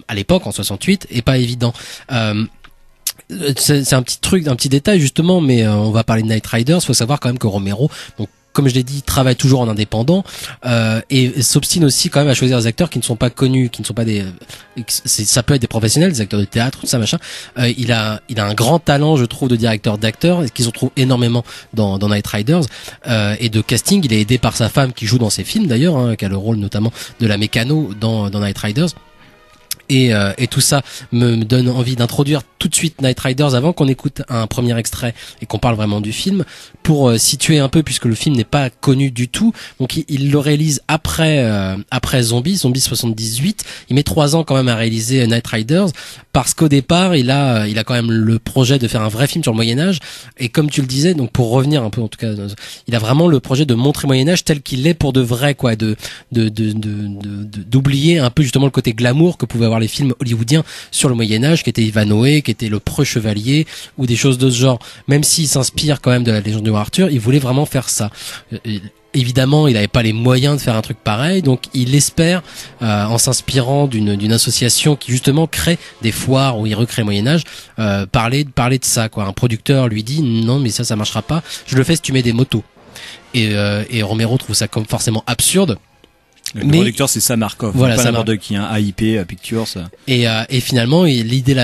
à l'époque en 68 est pas évident. C'est un petit détail justement, mais on va parler de Night Riders. Faut savoir quand même que Romero, donc comme je l'ai dit, travaille toujours en indépendant et s'obstine aussi quand même à choisir des acteurs qui ne sont pas connus, qui ne sont pas ça peut être des professionnels, des acteurs de théâtre, tout ça machin. Il a un grand talent, je trouve, de directeur d'acteurs, et qui se retrouve énormément dans Night Riders, et de casting. Il est aidé par sa femme qui joue dans ses films d'ailleurs, qui a le rôle notamment de la mécano dans Night Riders. Et tout ça me donne envie d'introduire tout de suite Night Riders avant qu'on écoute un premier extrait et qu'on parle vraiment du film, pour situer un peu, puisque le film n'est pas connu du tout. Donc il le réalise après Zombie 78. Il met 3 ans quand même à réaliser Night Riders, parce qu'au départ il a quand même le projet de faire un vrai film sur le Moyen-Âge. Et comme tu le disais, donc pour revenir un peu en tout cas, il a vraiment le projet de montrer le Moyen-Âge tel qu'il est pour de vrai, quoi, d'oublier un peu justement le côté glamour que pouvaient avoir les films hollywoodiens sur le Moyen-Âge, qui était Ivanhoe, qui était le Preux Chevalier, ou des choses de ce genre. Même s'il s'inspire quand même de la légende du roi Arthur, il voulait vraiment faire ça. Évidemment, il n'avait pas les moyens de faire un truc pareil, donc il espère, en s'inspirant d'une association qui justement crée des foires où il recrée le Moyen-Âge, parler de ça, quoi. Un producteur lui dit non mais ça marchera pas, je le fais si tu mets des motos. Et Romero trouve ça comme forcément absurde. Le producteur c'est Sam Markov, voilà, pas n'importe qui, AIP Pictures. Et finalement, l'idée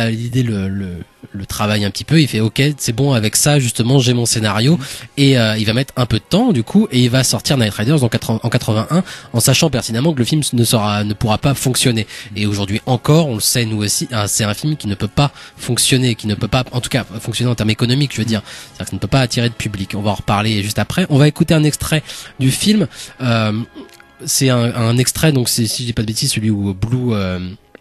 le travaille un petit peu. Il fait OK, c'est bon, avec ça justement j'ai mon scénario, et il va mettre un peu de temps du coup, et il va sortir Night Riders en 81, en sachant pertinemment que le film ne pourra pas fonctionner. Et aujourd'hui encore, on le sait nous aussi, c'est un film qui ne peut pas fonctionner, qui ne peut pas, en tout cas fonctionner en termes économiques, je veux dire, c'est-à-dire que ça ne peut pas attirer de public. On va en reparler juste après. On va écouter un extrait du film. C'est un extrait, donc c'est, si je dis pas de bêtises, celui où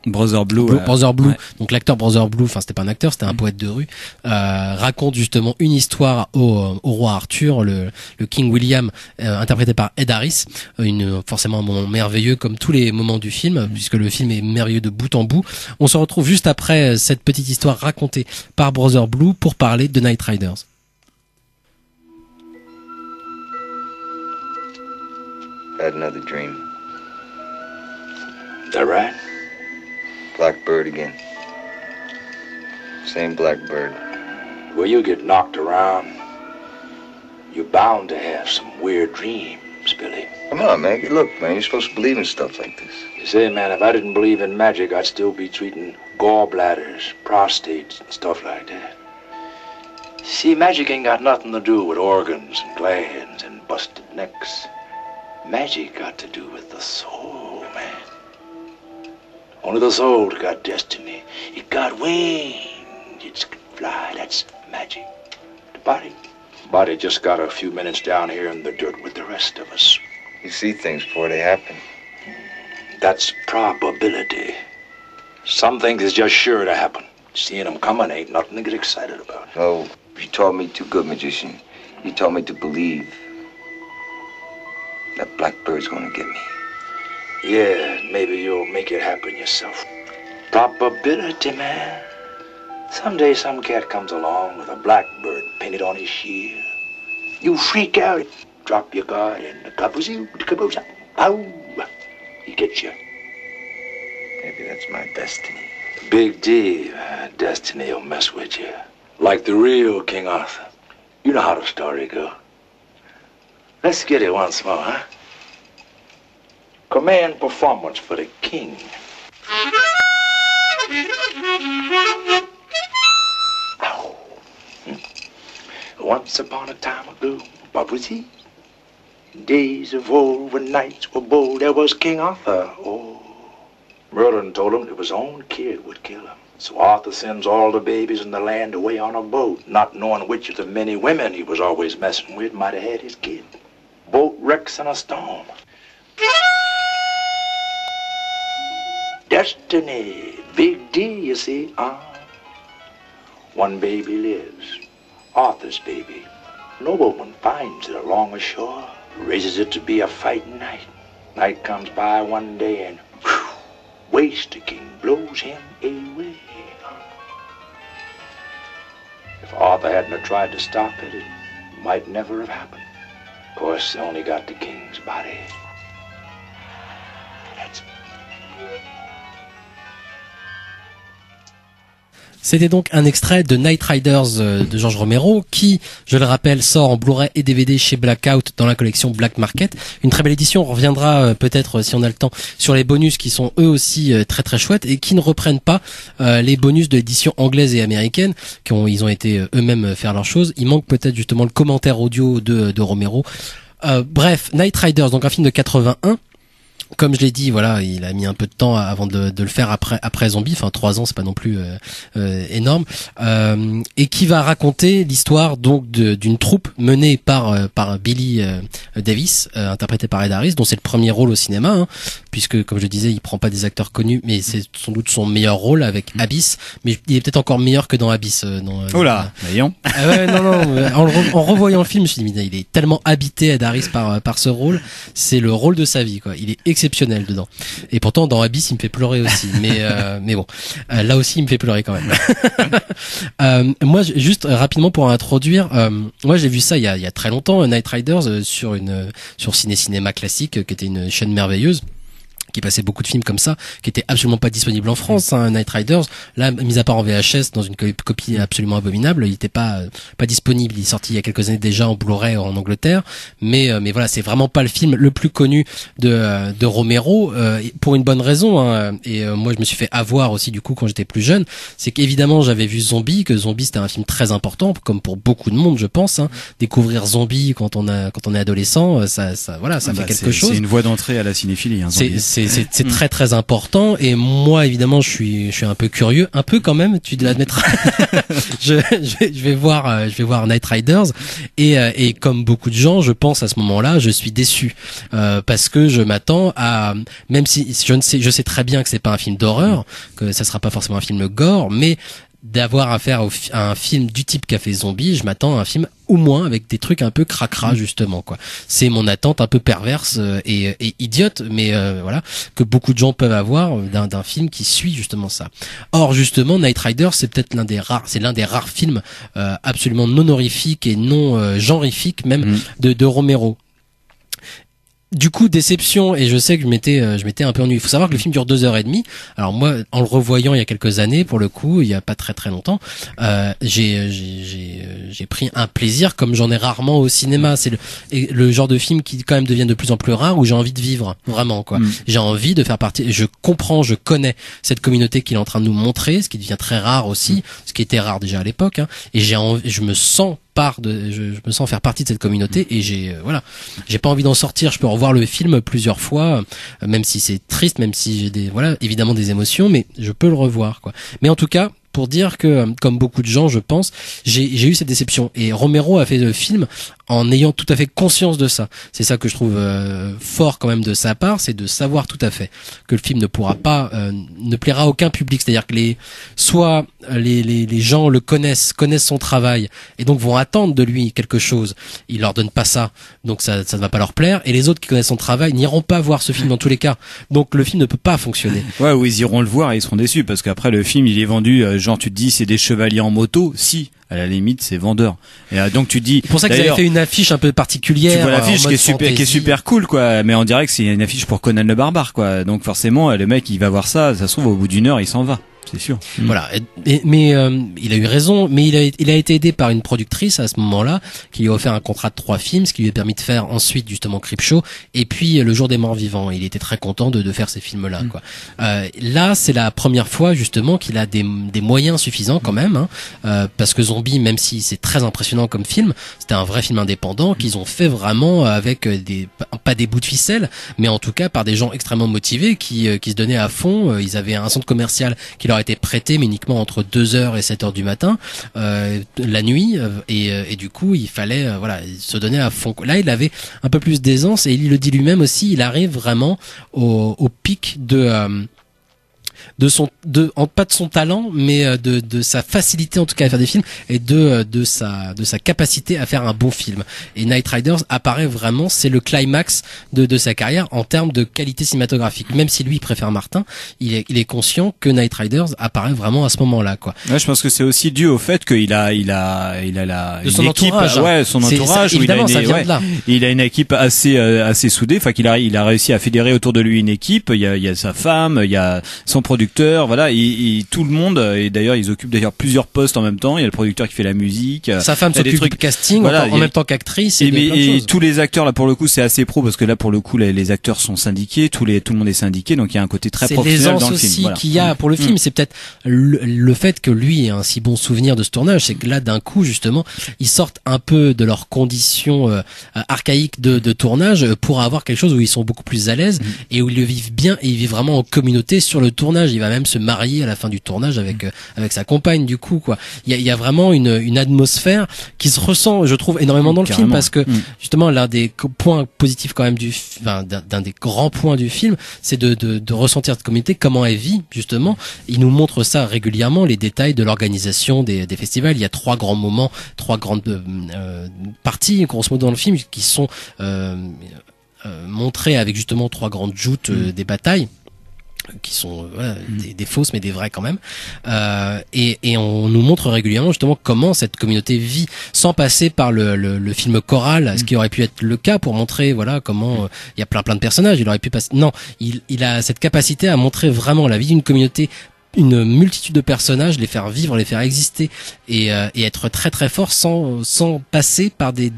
Brother Blue, ouais. Donc l'acteur Brother Blue, enfin c'était pas un acteur, c'était un poète de rue, raconte justement une histoire au roi Arthur, le King William, interprété par Ed Harris, forcément un moment merveilleux comme tous les moments du film, puisque le film est merveilleux de bout en bout. On se retrouve juste après cette petite histoire racontée par Brother Blue pour parler de Night Riders. I had another dream. Is that right? Blackbird again. Same blackbird. Well, you get knocked around. You're bound to have some weird dreams, Billy. Come on, man. Look, man, you're supposed to believe in stuff like this. You say, man, if I didn't believe in magic, I'd still be treating gallbladders, prostates, and stuff like that. See, magic ain't got nothing to do with organs and glands and busted necks. Magic got to do with the soul, man. Only the soul's got destiny. It got wings. It can fly. That's magic. The body just got a few minutes down here in the dirt with the rest of us. You see things before they happen. That's probability. Some things is just sure to happen. Seeing them coming ain't nothing to get excited about. Oh, you taught me too good, magician. You taught me to believe that Blackbird's gonna get me. Yeah, maybe you'll make it happen yourself. Probability, man. Someday some cat comes along with a blackbird painted on his shield. You freak out, drop your guard, and the caboose, ow, he gets you. Maybe that's my destiny. Big D, destiny will mess with you. Like the real King Arthur. You know how the story goes. Let's get it once more, huh? Command performance for the king. Ow. Once upon a time ago, what was he? Days of old when knights were bold, there was King Arthur. Oh, Merlin told him that his own kid would kill him. So Arthur sends all the babies in the land away on a boat, not knowing which of the many women he was always messing with might have had his kid. Boat wrecks in a storm. Destiny, Big D, you see, One baby lives, Arthur's baby. Nobleman finds it along the shore, raises it to be a fighting knight. Night comes by one day and Waster King blows him away. If Arthur hadn't have tried to stop it, it might never have happened. Of course, they only got the king's body. That's C'était donc un extrait de Night Riders de George Romero qui, je le rappelle, sort en Blu-ray et DVD chez Blackout dans la collection Black Market. Une très belle édition. On reviendra peut-être, si on a le temps, sur les bonus qui sont eux aussi très très chouettes et qui ne reprennent pas les bonus de l'édition anglaise et américaine ils ont été eux-mêmes faire leurs choses. Il manque peut-être justement le commentaire audio de Romero. Bref, Night Riders, donc un film de 81. Comme je l'ai dit, voilà, il a mis un peu de temps avant de le faire après Zombie. Enfin, 3 ans, c'est pas non plus énorme. Et qui va raconter l'histoire donc d'une troupe menée par Billy Davis, interprété par Ed Harris, dont c'est le premier rôle au cinéma, puisque comme je le disais, il prend pas des acteurs connus, mais c'est sans doute son meilleur rôle avec Abyss. Mais il est peut-être encore meilleur que dans Abyss. Oh là, voyons. Ouais, non. En revoyant le film, je me suis dit, il est tellement habité Ed Harris par ce rôle. C'est le rôle de sa vie, quoi. Il est exceptionnel dedans. Et pourtant, dans Abyss, il me fait pleurer aussi. Mais bon, là aussi, il me fait pleurer quand même. Moi, juste rapidement pour introduire, moi j'ai vu ça il y a très longtemps, Night Riders sur Ciné Classique, qui était une chaîne merveilleuse, qui passait beaucoup de films comme ça, qui était absolument pas disponible en France, Night Riders. Là, mis à part en VHS, dans une copie absolument abominable, il était pas disponible. Il est sorti il y a quelques années déjà en Blu-ray en Angleterre, mais voilà, c'est vraiment pas le film le plus connu de Romero, pour une bonne raison, et moi je me suis fait avoir aussi du coup quand j'étais plus jeune. C'est qu'évidemment j'avais vu Zombie, que Zombie c'était un film très important, comme pour beaucoup de monde, je pense, découvrir Zombie quand on est adolescent, ça fait quelque chose. C'est une voie d'entrée à la cinéphilie, Zombie. C'est très très important, et moi évidemment je suis un peu curieux, un peu quand même, tu l'admettras. je vais voir Night Riders, et comme beaucoup de gens, je pense à ce moment-là, je suis déçu, parce que je m'attends à, même si je sais très bien que c'est pas un film d'horreur, que ça sera pas forcément un film gore, mais d'avoir affaire à un film du type qu'a fait Zombie, je m'attends à un film au moins avec des trucs un peu cracra, justement, quoi. C'est mon attente un peu perverse et idiote, mais voilà, que beaucoup de gens peuvent avoir d'un film qui suit justement ça. Or justement, Night Rider, c'est peut-être l'un des rares films absolument non horrifiques et non genrifiques même de Romero. Du coup, déception, et je sais que je m'étais un peu ennuyé. Il faut savoir que le film dure 2h30. Alors moi, en le revoyant il y a quelques années, pour le coup, il y a pas très très longtemps, j'ai pris un plaisir comme j'en ai rarement au cinéma. C'est le genre de film qui quand même devient de plus en plus rare, où j'ai envie de vivre, vraiment, quoi. J'ai envie de faire partie, je connais cette communauté qu'il est en train de nous montrer, ce qui devient très rare aussi, ce qui était rare déjà à l'époque, hein, et je me sens je me sens faire partie de cette communauté, et j'ai pas envie d'en sortir. Je peux revoir le film plusieurs fois, même si c'est triste, même si j'ai évidemment des émotions, mais je peux le revoir, quoi. Mais en tout cas, pour dire que, comme beaucoup de gens, je pense, j'ai eu cette déception. Et Romero a fait le film en ayant tout à fait conscience de ça. C'est ça que je trouve fort quand même de sa part, c'est de savoir tout à fait que le film ne pourra pas, ne plaira à aucun public. C'est-à-dire que les gens le connaissent son travail, et donc vont attendre de lui quelque chose. Il leur donne pas ça, donc ça ne va pas leur plaire. Et les autres qui connaissent son travail n'iront pas voir ce film dans tous les cas. Donc le film ne peut pas fonctionner. Ouais, ou ils iront le voir et ils seront déçus, parce qu'après le film il est vendu, genre tu te dis c'est des chevaliers en moto, si. À la limite, c'est vendeur. Et donc tu te dis. C'est pour ça qu'ils avaient fait une affiche un peu particulière. Tu vois l'affiche qui est super cool, quoi. Mais on dirait que c'est une affiche pour Conan le Barbare, quoi. Donc forcément, le mec, il va voir ça. Ça se trouve, au bout d'1 heure, il s'en va. C'est sûr. Voilà. Mais il a eu raison. Mais il a été aidé par une productrice à ce moment-là, qui lui a offert un contrat de 3 films, ce qui lui a permis de faire ensuite justement Creepshow et puis Le Jour des Morts Vivants. Il était très content de faire ces films-là, quoi. Là, c'est la première fois justement qu'il a des moyens suffisants quand même, hein, parce que Zombie, même si c'est très impressionnant comme film, c'était un vrai film indépendant qu'ils ont fait vraiment avec pas des bouts de ficelle, mais en tout cas par des gens extrêmement motivés qui se donnaient à fond. Ils avaient un centre commercial qui leur été prêté, mais uniquement entre 2h et 7h du matin, la nuit, et du coup il fallait se donner à fond. Là il avait un peu plus d'aisance, et il le dit lui-même aussi, il arrive vraiment au pic pas de son talent, mais de sa facilité en tout cas à faire des films, et de sa capacité à faire un bon film. Et Knight Riders apparaît vraiment, c'est le climax de sa carrière en termes de qualité cinématographique. Même si lui préfère Martin, il est conscient que Knight Riders apparaît vraiment à ce moment-là, quoi. Ouais, je pense que c'est aussi dû au fait qu'il a son équipe, entourage, son entourage, évidemment, ça vient de là. Il a une équipe assez soudée, enfin qu'il a réussi à fédérer autour de lui une équipe. Il y a sa femme, il y a son producteur, voilà, tout le monde, et d'ailleurs ils occupent plusieurs postes en même temps. Il y a le producteur qui fait la musique, sa femme s'occupe du casting, voilà, en même temps qu'actrice, et tous les acteurs là pour le coup c'est assez pro, parce que là pour le coup les acteurs sont syndiqués, tout le monde est syndiqué, donc il y a un côté très professionnel dans le film. C'est l'aisance aussi qu'il y a pour le film, c'est peut-être le fait que lui ait un si bon souvenir de ce tournage, c'est que là d'un coup justement ils sortent un peu de leurs conditions archaïques de tournage pour avoir quelque chose où ils sont beaucoup plus à l'aise, et où ils le vivent bien, et ils vivent vraiment en communauté sur le tournage. Il va même se marier à la fin du tournage avec sa compagne, du coup, quoi. Il y a vraiment une atmosphère qui se ressent, je trouve, énormément dans le film, parce que justement l'un des points positifs quand même d'un des grands points du film, c'est de ressentir cette communauté, comment elle vit justement. Il nous montre ça régulièrement, les détails de l'organisation des festivals. Il y a 3 grands moments, 3 grandes parties grosso modo dans le film, qui sont montrées avec justement 3 grandes joutes des batailles, qui sont des fausses mais des vraies quand même, et on nous montre régulièrement justement comment cette communauté vit, sans passer par le film choral, ce qui aurait pu être le cas pour montrer comment il y a plein de personnages. Il aurait pu passer, non, il a cette capacité à montrer vraiment la vie d'une communauté, une multitude de personnages, les faire vivre, les faire exister, et être très très fort sans passer par des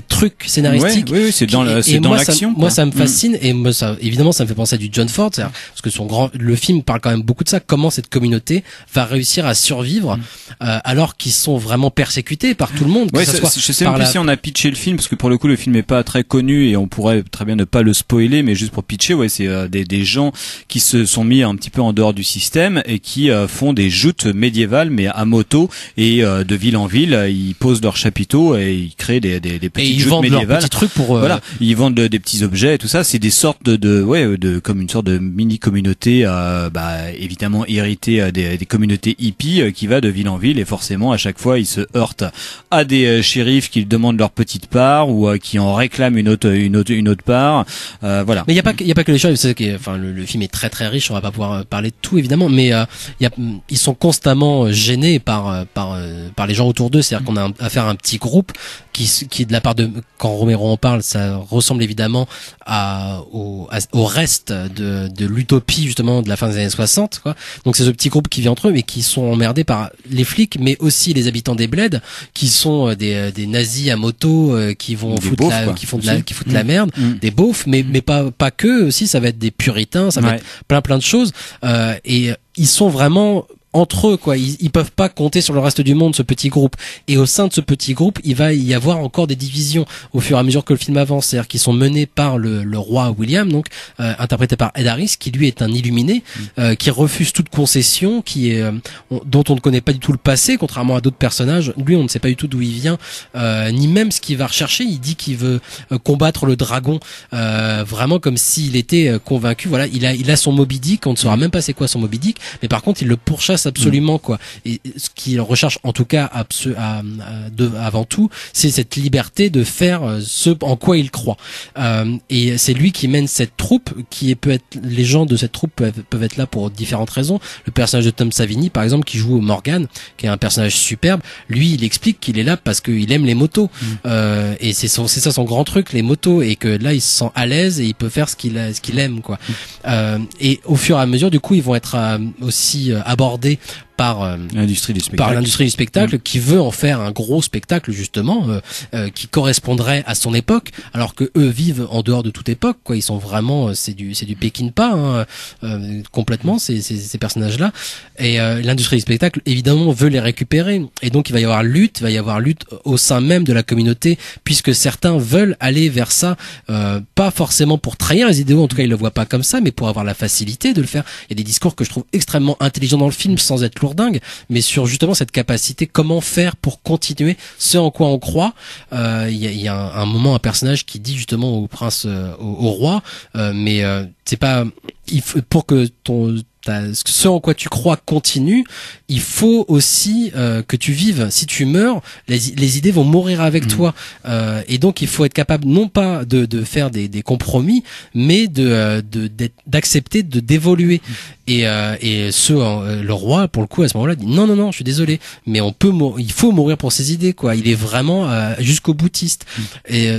trucs scénaristiques. Oui, c'est dans l'action. Moi, ça me fascine, et moi, évidemment, ça me fait penser à du John Ford, parce que le film parle quand même beaucoup de ça, comment cette communauté va réussir à survivre, alors qu'ils sont vraiment persécutés par tout le monde. Ouais, je sais même plus si on a pitché le film, parce que pour le coup, le film est pas très connu, et on pourrait très bien ne pas le spoiler, mais juste pour pitcher, c'est des gens qui se sont mis un petit peu en dehors du système, et qui font des joutes médiévales, mais à moto, et de ville en ville, ils posent leurs chapiteaux, et ils créent des petits ils vendent leurs petits trucs pour ils vendent des petits objets et tout ça. C'est des sortes de comme une sorte de mini communauté, évidemment héritée des communautés hippies, qui va de ville en ville, et forcément à chaque fois ils se heurtent à des shérifs qui demandent leur petite part, ou qui en réclament une autre part. Voilà. Mais il y a pas que les shérifs. Le film est très très riche. On va pas pouvoir parler de tout évidemment, mais ils sont constamment gênés par les gens autour d'eux. C'est-à-dire qu'on a affaire à un petit groupe qui est de la part quand Romero en parle, ça ressemble évidemment au reste de l'utopie justement de la fin des années 60, quoi. Donc c'est ce petit groupe qui vit entre eux, mais qui sont emmerdés par les flics, mais aussi les habitants des bleds, qui sont des nazis à moto, qui vont foutent la merde, des beaufs, mais pas que, aussi ça va être des puritains, ça va être plein de choses, et ils sont vraiment entre eux, quoi. Ils peuvent pas compter sur le reste du monde, ce petit groupe. Et au sein de ce petit groupe, il va y avoir encore des divisions au fur et à mesure que le film avance. C'est-à-dire qu'ils sont menés par le roi William, donc interprété par Ed Harris, qui lui est un illuminé, qui refuse toute concession, dont on ne connaît pas du tout le passé, contrairement à d'autres personnages. Lui, on ne sait pas du tout d'où il vient, ni même ce qu'il va rechercher. Il dit qu'il veut combattre le dragon, vraiment comme s'il était convaincu. Voilà, il a son Moby Dick. On ne saura même pas c'est quoi son Moby Dick, mais par contre, il le pourchasse absolument, quoi. Et ce qu'il recherche en tout cas avant tout, c'est cette liberté de faire ce en quoi il croit. Et c'est lui qui mène cette troupe, les gens de cette troupe peuvent être là pour différentes raisons. Le personnage de Tom Savini, par exemple, qui joue Morgan, qui est un personnage superbe, lui, il explique qu'il est là parce qu'il aime les motos. Et c'est ça son grand truc, les motos, et que là, il se sent à l'aise et il peut faire ce qu'il aime, quoi. Et au fur et à mesure, du coup, ils vont être aussi abordés par l'industrie du spectacle, qui veut en faire un gros spectacle justement, qui correspondrait à son époque, alors que eux vivent en dehors de toute époque, quoi. Ils sont vraiment, c'est du Peckinpah, complètement, ces personnages là, et l'industrie du spectacle évidemment veut les récupérer, et donc il va y avoir lutte au sein même de la communauté, puisque certains veulent aller vers ça, pas forcément pour trahir les idéaux, en tout cas ils le voient pas comme ça, mais pour avoir la facilité de le faire. Il y a des discours que je trouve extrêmement intelligents dans le film, sans être lourdingue, mais sur justement cette capacité, comment faire pour continuer ce en quoi on croit. Il y a un moment, un personnage qui dit justement au prince, au roi, mais c'est pas, pour que ce en quoi tu crois continue, il faut aussi que tu vives. Si tu meurs, les idées vont mourir avec toi, et donc il faut être capable non pas de faire des compromis, mais d'accepter d'évoluer. Et le roi, pour le coup, à ce moment-là, dit non, je suis désolé, mais il faut mourir pour ses idées, quoi. Il est vraiment jusqu'au boutiste. Et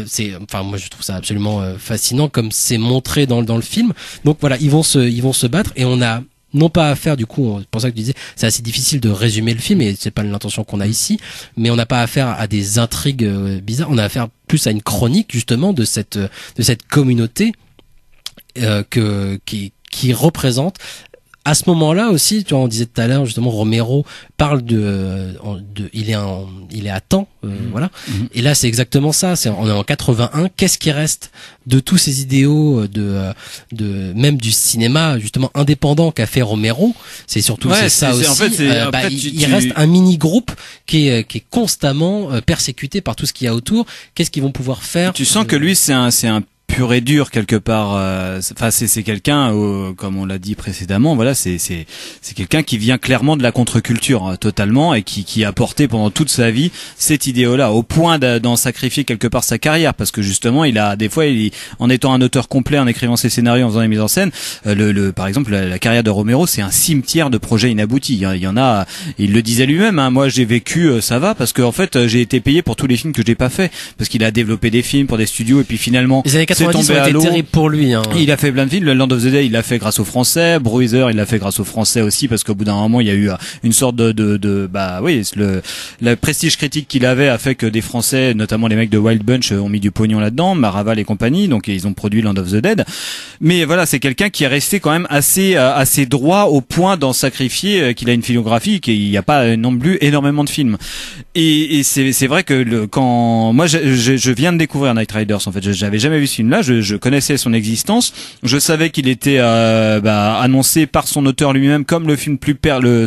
moi je trouve ça absolument fascinant comme c'est montré dans le film. Donc voilà, ils vont se battre, et on a non pas à faire, du coup, c'est pour ça que tu disais, c'est assez difficile de résumer le film, et c'est pas l'intention qu'on a ici, mais on n'a pas affaire à des intrigues bizarres, on a affaire plus à une chronique, justement, de cette communauté, qui représente. À ce moment-là aussi, tu vois, on disait tout à l'heure, justement, Romero parle il est à temps, voilà. Et là, c'est exactement ça. On est en 81. Qu'est-ce qui reste de tous ces idéaux même du cinéma, justement, indépendant qu'a fait Romero? C'est surtout ça aussi. En fait, il reste un mini-groupe qui est constamment persécuté par tout ce qu'il y a autour. Qu'est-ce qu'ils vont pouvoir faire? Tu sens que lui, c'est un pur et dur quelque part. Enfin, c'est quelqu'un, comme on l'a dit précédemment, voilà, c'est quelqu'un qui vient clairement de la contre-culture, totalement, et qui a porté pendant toute sa vie cette idéo-là, au point d'en sacrifier quelque part sa carrière, parce que justement, en étant un auteur complet, en écrivant ses scénarios, en faisant les mises en scène, par exemple, la carrière de Romero, c'est un cimetière de projets inaboutis. Il y en a. Il le disait lui-même. Moi, j'ai vécu, ça va, parce que en fait, j'ai été payé pour tous les films que j'ai pas fait, parce qu'il a développé des films pour des studios, et puis finalement, c'est tombé à l'eau. Terrible pour lui, hein. Il a fait plein de films. Le Land of the Dead, il l'a fait grâce aux Français. Bruiser, il l'a fait grâce aux Français aussi, parce qu'au bout d'un moment, il y a eu une sorte le prestige critique qu'il avait a fait que des Français, notamment les mecs de Wild Bunch, ont mis du pognon là-dedans, Maraval et compagnie, donc ils ont produit Land of the Dead. Mais voilà, c'est quelqu'un qui est resté quand même assez droit, au point d'en sacrifier, qu'il a une filmographie, qu'il n'y a pas non plus énormément de films. Et c'est vrai que quand moi je viens de découvrir Night Riders, en fait, j'avais jamais vu ce film-là, je connaissais son existence, je savais qu'il était annoncé par son auteur lui-même comme le film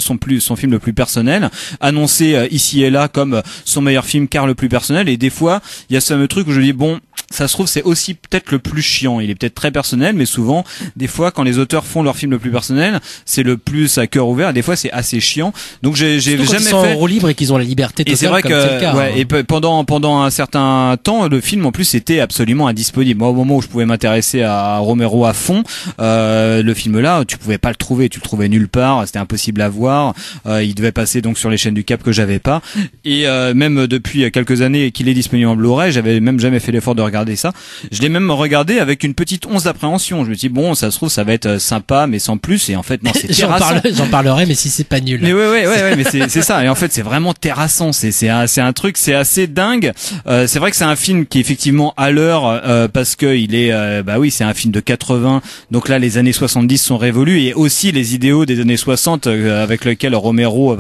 son film le plus personnel, annoncé ici et là comme son meilleur film car le plus personnel, et des fois il y a ce fameux truc où je dis bon, ça se trouve c'est aussi peut-être le plus chiant. Il est peut-être très personnel, mais souvent, des fois, quand les auteurs font leur film le plus personnel, c'est le plus à cœur ouvert. Et des fois, c'est assez chiant. Donc j'ai jamais ils sont fait. En roue libre et qu'ils ont la liberté totale. Et c'est vrai comme que c'est le cas, ouais. hein. Et pendant un certain temps, le film en plus était absolument indisponible. Moi, au moment où je pouvais m'intéresser à Romero à fond, le film là, tu pouvais pas le trouver. Tu le trouvais nulle part. C'était impossible à voir. Il devait passer donc sur les chaînes du Cap que j'avais pas. Et même depuis quelques années qu'il est disponible en Blu-ray, j'avais même jamais fait l'effort de regarder ça. Je l'ai même regardé avec une petite once d'appréhension. Je me dis bon, ça se trouve ça va être sympa, mais sans plus. Et en fait non, c'est terrassant. J'en parlerai, mais si c'est pas nul. Mais ouais, mais c'est ça. Et en fait c'est vraiment terrassant. C'est un truc, c'est assez dingue. C'est vrai que c'est un film qui est effectivement à l'heure parce que il est bah oui, c'est un film de 80. Donc là les années 70 sont révolues et aussi les idéaux des années 60 avec lesquels Romero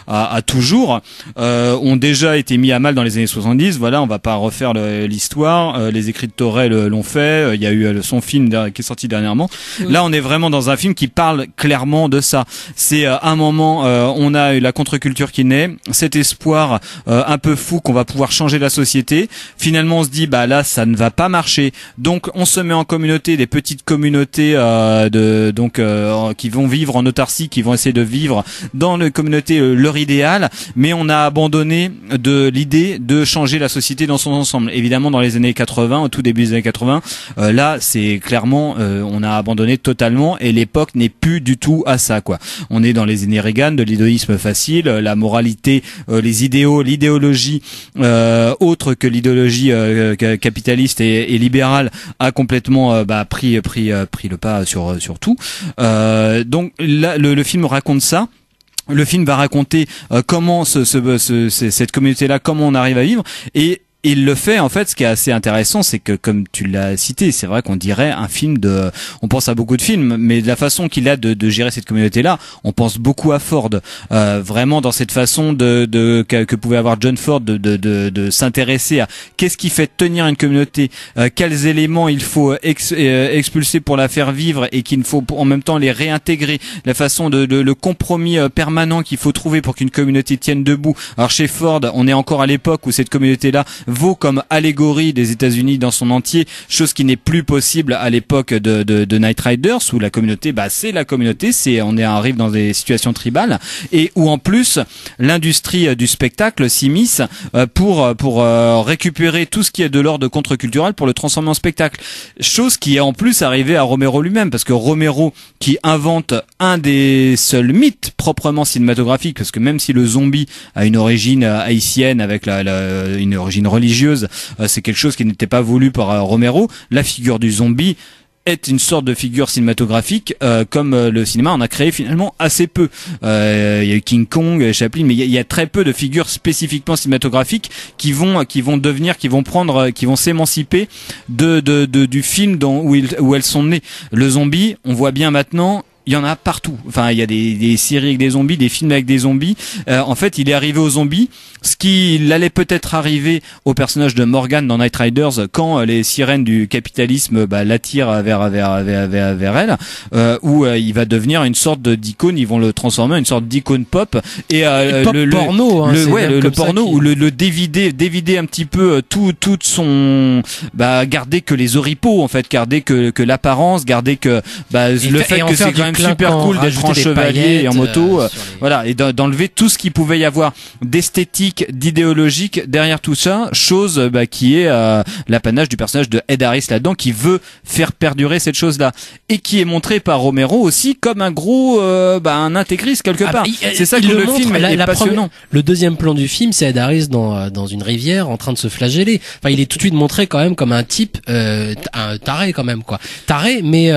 a toujours ont déjà été mis à mal dans les années 70. Voilà, on va pas refaire l'histoire. Les écrits de Torel l'ont fait. Il y a eu son film qui est sorti dernièrement. Oui. Là, on est vraiment dans un film qui parle clairement de ça. C'est un moment, on a eu la contre-culture qui naît, cet espoir un peu fou qu'on va pouvoir changer la société. Finalement, on se dit bah là, ça ne va pas marcher. Donc, on se met en communauté, des petites communautés qui vont vivre en autarcie, qui vont essayer de vivre dans les communautés leur idéal, mais on a abandonné de l'idée de changer la société dans son ensemble. Évidemment, dans les années 80, au tout début des années 80, là, c'est clairement, on a abandonné totalement et l'époque n'est plus du tout à ça, quoi. On est dans les années Reagan, de l'idéalisme facile, la moralité, les idéaux, l'idéologie autre que l'idéologie capitaliste et libérale a complètement pris le pas sur tout. Donc là, le film raconte ça. Le film va raconter comment cette communauté-là, comment on arrive à vivre et il le fait, en fait, ce qui est assez intéressant, c'est que, comme tu l'as cité, c'est vrai qu'on dirait un film on pense à beaucoup de films, mais de la façon qu'il a de gérer cette communauté-là, on pense beaucoup à Ford. Vraiment dans cette façon que pouvait avoir John Ford de s'intéresser à qu'est-ce qui fait tenir une communauté, quels éléments il faut expulser pour la faire vivre et qu'il faut en même temps les réintégrer, la façon le compromis permanent qu'il faut trouver pour qu'une communauté tienne debout. Alors chez Ford, on est encore à l'époque où cette communauté-là vaut comme allégorie des États-Unis dans son entier, chose qui n'est plus possible à l'époque de Knight Riders, où la communauté, c'est la communauté, on arrive dans des situations tribales, et où en plus l'industrie du spectacle s'immisce pour récupérer tout ce qui est de l'ordre contre-culturel pour le transformer en spectacle. Chose qui est en plus arrivée à Romero lui-même, parce que Romero qui invente un des seuls mythes proprement cinématographiques, parce que même si le zombie a une origine haïtienne avec une origine religieuse, c'est quelque chose qui n'était pas voulu par Romero. La figure du zombie est une sorte de figure cinématographique comme le cinéma en a créé finalement assez peu. Il y a eu King Kong, Chaplin, mais il y a très peu de figures spécifiquement cinématographiques qui vont s'émanciper du film où elles sont nées. Le zombie, on voit bien maintenant, il y en a partout. Enfin, il y a des séries avec des zombies, des films avec des zombies. En fait, il est arrivé aux zombies, ce qui allait peut-être arriver au personnage de Morgan dans Knight Riders quand les sirènes du capitalisme l'attirent vers elle, où il va devenir une sorte d'icône. Ils vont le transformer en une sorte d'icône pop et le porno, le porno où le dévider un petit peu tout son garder que les oripeaux, en fait, garder que l'apparence, garder que le fait que c'est quand même super cool d'être en chevalier et en moto, voilà, et d'enlever tout ce qu'il pouvait y avoir d'esthétique, d'idéologique derrière tout ça, chose qui est l'apanage du personnage de Ed Harris là-dedans, qui veut faire perdurer cette chose-là et qui est montré par Romero aussi comme un gros un intégriste quelque part. C'est ça que le film est passionnant. Le deuxième plan du film, c'est Ed Harris dans une rivière en train de se flageller. Enfin, il est tout de suite montré quand même comme un type un taré quand même, quoi. Taré, mais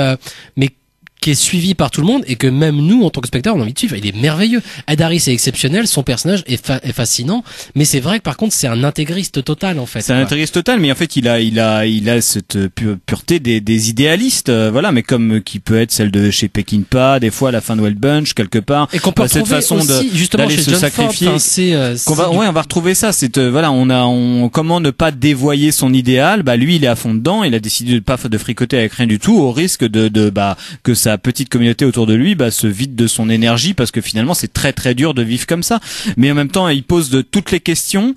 qui est suivi par tout le monde et que même nous en tant que spectateurs on a envie de suivre. Il est merveilleux. Ed Harris est exceptionnel, son personnage est fascinant, mais c'est vrai que par contre c'est un intégriste total en fait. C'est un intégriste total, mais en fait il a cette pureté des idéalistes, voilà, mais comme qui peut être celle de chez Peckinpah, des fois à la fin de Wild Bunch quelque part, et qu'on peut cette façon aussi, justement d'aller chez se John sacrifier. Ford, on va retrouver ça. C'est voilà, comment ne pas dévoyer son idéal. Lui il est à fond dedans, il a décidé de pas de fricoter avec rien du tout, au risque que sa petite communauté autour de lui se vide de son énergie, parce que finalement c'est très très dur de vivre comme ça, mais en même temps il pose de toutes les questions.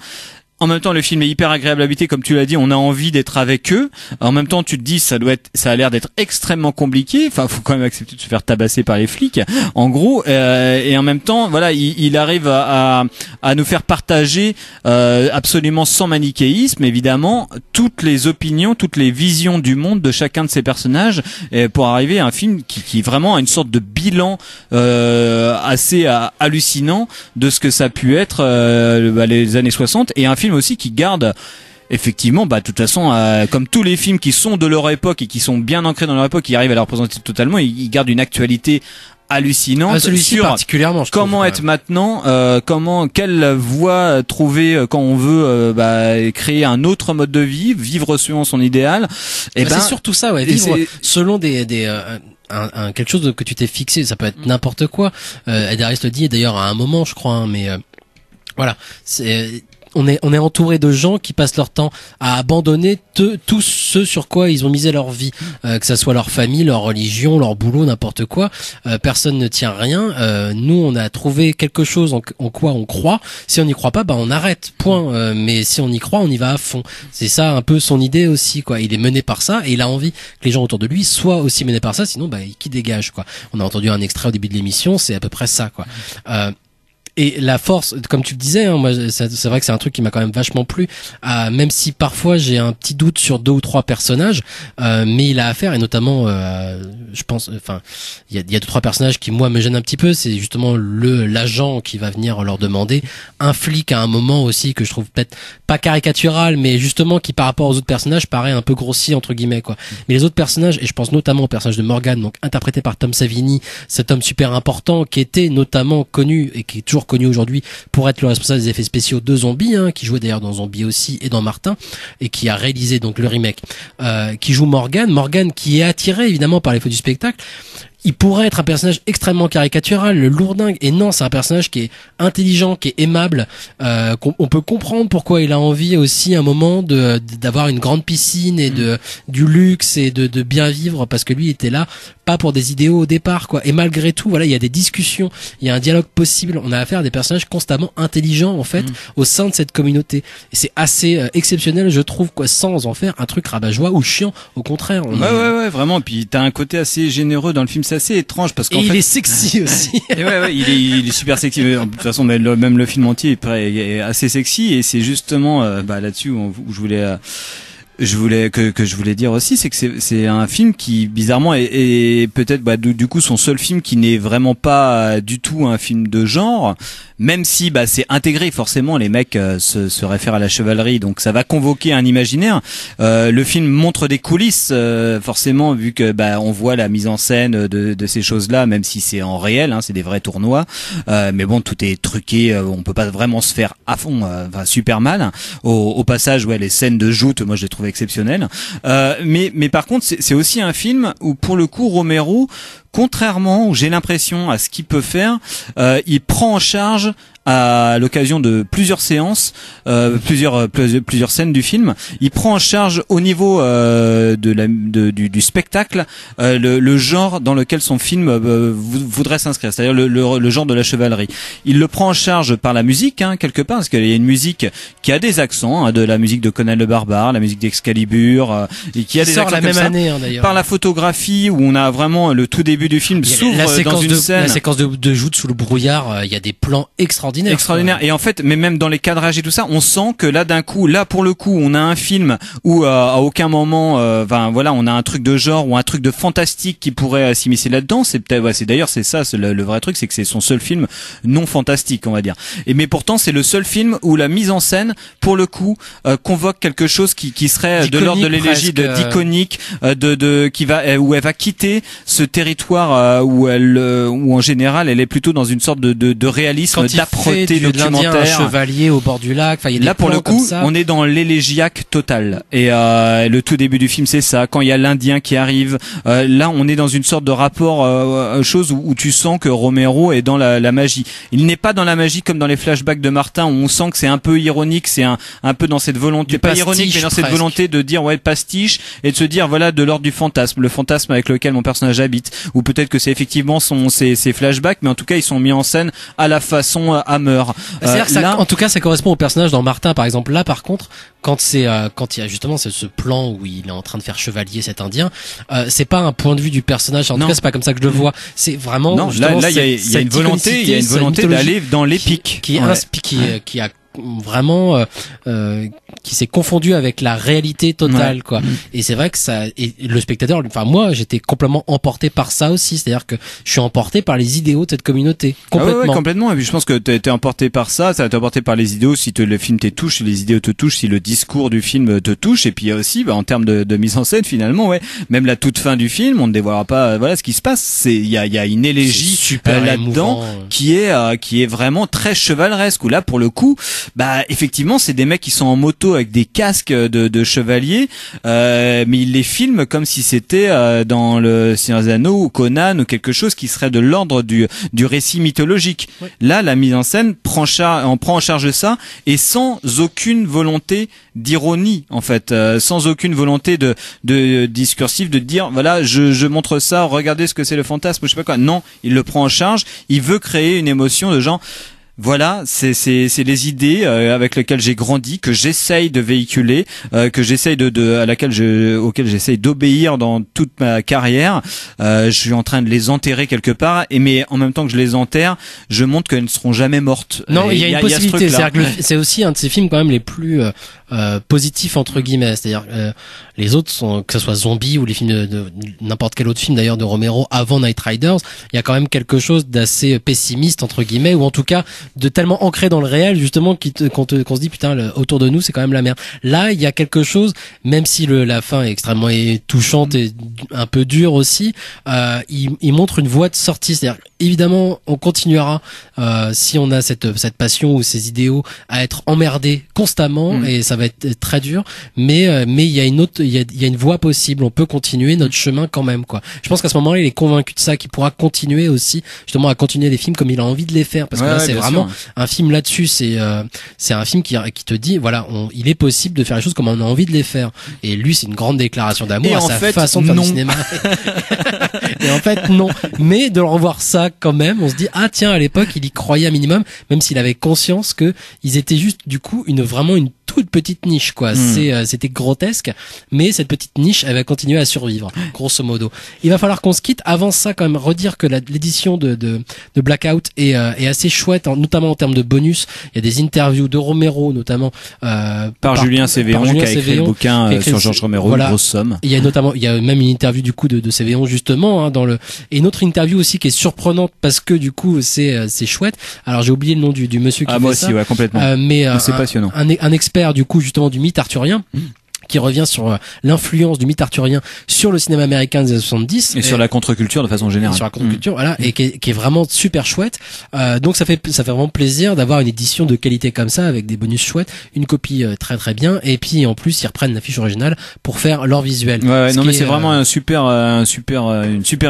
En même temps, le film est hyper agréable à habiter, comme tu l'as dit, on a envie d'être avec eux. En même temps, tu te dis, ça a l'air d'être extrêmement compliqué. Enfin, faut quand même accepter de se faire tabasser par les flics, en gros. Et en même temps, voilà, il arrive à nous faire partager, absolument sans manichéisme, évidemment, toutes les opinions, toutes les visions du monde de chacun de ces personnages, pour arriver à un film qui vraiment a une sorte de bilan, assez hallucinant de ce que ça a pu être, les années 60, et un film aussi qui garde effectivement, de toute façon, comme tous les films qui sont de leur époque et qui sont bien ancrés dans leur époque, qui arrivent à la représenter totalement, ils gardent une actualité hallucinante celui-ci particulièrement, je comment trouve, être maintenant, quelle voie trouver quand on veut créer un autre mode de vie, vivre selon son idéal. Et c'est surtout ça, ouais, vivre selon quelque chose que tu t'es fixé. Ça peut être n'importe quoi. Ed Harris le dit d'ailleurs à un moment, je crois, mais voilà, on est entouré de gens qui passent leur temps à abandonner tout ce sur quoi ils ont misé leur vie, que ça soit leur famille, leur religion, leur boulot, n'importe quoi. Personne ne tient rien. Nous, on a trouvé quelque chose en quoi on croit. Si on n'y croit pas, on arrête. Point. Mais si on y croit, on y va à fond. C'est ça un peu son idée aussi, quoi. Il est mené par ça et il a envie que les gens autour de lui soient aussi menés par ça. Sinon, qui dégage, quoi. On a entendu un extrait au début de l'émission, c'est à peu près ça, quoi. Et la force, comme tu le disais, moi, c'est vrai que c'est un truc qui m'a quand même vachement plu, même si parfois j'ai un petit doute sur 2 ou 3 personnages, mais il a affaire, et notamment, je pense, enfin, il y a 2 ou 3 personnages qui, moi, me gênent un petit peu. C'est justement l'agent qui va venir leur demander, un flic à un moment aussi que je trouve peut-être pas caricatural, mais justement qui, par rapport aux autres personnages, paraît un peu grossier, entre guillemets, quoi. Mais les autres personnages, et je pense notamment au personnage de Morgan, donc interprété par Tom Savini, cet homme super important qui était notamment connu et qui est toujours connu aujourd'hui pour être le responsable des effets spéciaux de Zombie, qui jouait d'ailleurs dans Zombie aussi et dans Martin, et qui a réalisé donc le remake, qui joue Morgan qui est attiré évidemment par les feux du spectacle. Il pourrait être un personnage extrêmement caricatural, le lourdingue, et non, c'est un personnage qui est intelligent, qui est aimable, on peut comprendre pourquoi il a envie aussi à un moment d'avoir une grande piscine et du luxe et de bien vivre, parce que lui il était là pas pour des idéaux au départ, quoi. Et malgré tout, voilà, il y a des discussions, il y a un dialogue possible, on a affaire à des personnages constamment intelligents en fait au sein de cette communauté, et c'est assez exceptionnel, je trouve, quoi, sans en faire un truc rabat-joie ou chiant, au contraire. Ouais, vraiment. Et puis t'as un côté assez généreux dans le film, c'est assez étrange parce qu'en fait il est sexy aussi. Et ouais, il est super sexy. De toute façon, même le film entier est assez sexy, et c'est justement là-dessus où je voulais dire aussi, c'est que c'est un film qui bizarrement est peut-être du coup son seul film qui n'est vraiment pas du tout un film de genre, même si c'est intégré, forcément les mecs se réfèrent à la chevalerie, donc ça va convoquer un imaginaire. Le film montre des coulisses, forcément, vu que on voit la mise en scène de ces choses-là, même si c'est en réel, c'est des vrais tournois, mais bon, tout est truqué, on peut pas vraiment se faire à fond, super mal. Au passage, les scènes de joute, moi je les trouvais exceptionnelles, mais par contre c'est aussi un film où pour le coup Romero, contrairement, où j'ai l'impression à ce qu'il peut faire, il prend en charge à l'occasion de plusieurs séances, plusieurs scènes du film, il prend en charge au niveau du spectacle le genre dans lequel son film voudrait s'inscrire, c'est-à-dire le genre de la chevalerie. Il le prend en charge par la musique, quelque part, parce qu'il y a une musique qui a des accents, de la musique de Conan le Barbare, la musique d'Excalibur, et qui a des accents la même comme ça. année, d'ailleurs. Par la photographie, où on a vraiment le tout début du film s'ouvre dans une scène. La séquence de joute sous le brouillard, il y a des plans extraordinaire. Et en fait, mais même dans les cadrages et tout ça, on sent que là d'un coup, pour le coup, on a un film où à aucun moment, on a un truc de genre ou un truc de fantastique qui pourrait s'immiscer là-dedans. C'est peut-être, d'ailleurs c'est ça, le vrai truc, c'est que c'est son seul film non fantastique, on va dire. Mais pourtant, c'est le seul film où la mise en scène, pour le coup, convoque quelque chose qui serait de l'ordre de l'élégie, d'iconique, où elle va quitter ce territoire où en général, elle est plutôt dans une sorte de réalisme, d'âpreté documentaire. Un chevalier au bord du lac. Il y a là, pour le coup, on est dans l'élégiaque total. Et le tout début du film, c'est ça. Quand il y a l'Indien qui arrive, là, on est dans une sorte de rapport, chose où tu sens que Romero est dans la magie. Il n'est pas dans la magie comme dans les flashbacks de Martin, où on sent que c'est un peu ironique, c'est un peu dans cette volonté, pas ironique, mais dans cette volonté de dire pastiche, et de se dire de l'ordre du fantasme, le fantasme avec lequel mon personnage habite, ou peut-être que c'est effectivement ses flashbacks, mais en tout cas ils sont mis en scène à la façon Hammer. C'est-à-dire que Là, en tout cas, ça correspond au personnage dans Martin, par exemple. Là, par contre, quand il y a justement ce plan où il est en train de faire chevalier cet Indien, c'est pas un point de vue du personnage. En tout cas, c'est pas comme ça que je le vois. C'est vraiment. non, là, il y a une volonté, d'aller dans l'épique, qui a vraiment qui s'est confondu avec la réalité totale, quoi. Et c'est vrai que ça, et le spectateur, enfin moi j'étais complètement emporté par ça aussi, c'est-à-dire que je suis emporté par les idéaux de cette communauté complètement. Ouais, complètement. Et puis je pense que t'es emporté par ça t'es emporté par les idéaux si le film te touche, si les idéaux te touchent, si le discours du film te touche. Et puis il y a aussi en termes de mise en scène, finalement, même la toute fin du film, on ne dévoilera pas ce qui se passe. Il y a une élégie là-dedans qui est vraiment très chevaleresque, où là pour le coup, effectivement, c'est des mecs qui sont en moto avec des casques de chevaliers, mais ils les filment comme si c'était dans le Seigneur des Anneaux ou Conan ou quelque chose qui serait de l'ordre du récit mythologique. Oui. Là, la mise en scène prend en charge ça, et sans aucune volonté d'ironie, en fait, sans aucune volonté de discursif, de dire voilà, je montre ça, regardez ce que c'est le fantasme, je sais pas quoi. Non, il le prend en charge. Il veut créer une émotion de genre. Voilà, c'est les idées avec lesquelles j'ai grandi, que j'essaye de véhiculer, que j'essaye auxquelles j'essaye d'obéir dans toute ma carrière. Je suis en train de les enterrer quelque part, mais en même temps que je les enterre, je montre qu'elles ne seront jamais mortes. Non, il y a une possibilité. C'est aussi un de ces films quand même les plus positifs entre guillemets. C'est-à-dire les autres sont, que ce soit Zombie ou les films de n'importe quel autre film d'ailleurs de Romero avant Night Riders, il y a quand même quelque chose d'assez pessimiste entre guillemets, ou en tout cas de tellement ancré dans le réel justement qu'on se dit putain, autour de nous c'est quand même la merde. Là il y a quelque chose, même si la fin est extrêmement touchante et un peu dure aussi, il montre une voie de sortie. C'est-à-dire évidemment on continuera si on a cette passion ou ces idéaux à être emmerdés constamment, et ça va être très dur, mais il y a une voie possible, on peut continuer notre chemin quand même, quoi. Je pense qu'à ce moment-là il est convaincu de ça, qu'il pourra continuer aussi justement à continuer les films comme il a envie de les faire, parce que là c'est vraiment un film là-dessus, c'est un film qui te dit voilà, il est possible de faire les choses comme on a envie de les faire, et lui c'est une grande déclaration d'amour à sa façon de faire du cinéma. Et en fait non, mais de le revoir ça quand même, on se dit ah tiens, à l'époque il y croyait un minimum, même s'il avait conscience que ils étaient juste du coup vraiment une toute petite niche, quoi. C'était grotesque, mais cette petite niche elle va continuer à survivre grosso modo. Il va falloir qu'on se quitte. Avant ça, quand même redire que l'édition de Blackout est assez chouette, notamment en termes de bonus. Il y a des interviews de Romero notamment par Julien Cévéon qui a écrit le bouquin sur Georges Romero, voilà, une grosse somme. Il y a même une interview du coup de Cévéon justement et une autre interview aussi qui est surprenante parce que du coup c'est chouette. Alors j'ai oublié le nom du monsieur qui fait moi ça. aussi, ouais, complètement. Mais c'est passionnant. Un expert du coup justement du mythe arthurien. Qui revient sur l'influence du mythe arthurien sur le cinéma américain des années 70 et sur la contre-culture de façon générale. Sur la contre-culture, voilà, et qui est vraiment super chouette. Donc ça fait vraiment plaisir d'avoir une édition de qualité comme ça avec des bonus chouettes, une copie très très bien, et puis en plus ils reprennent l'affiche originale pour faire leur visuel. Ouais, non mais c'est vraiment une super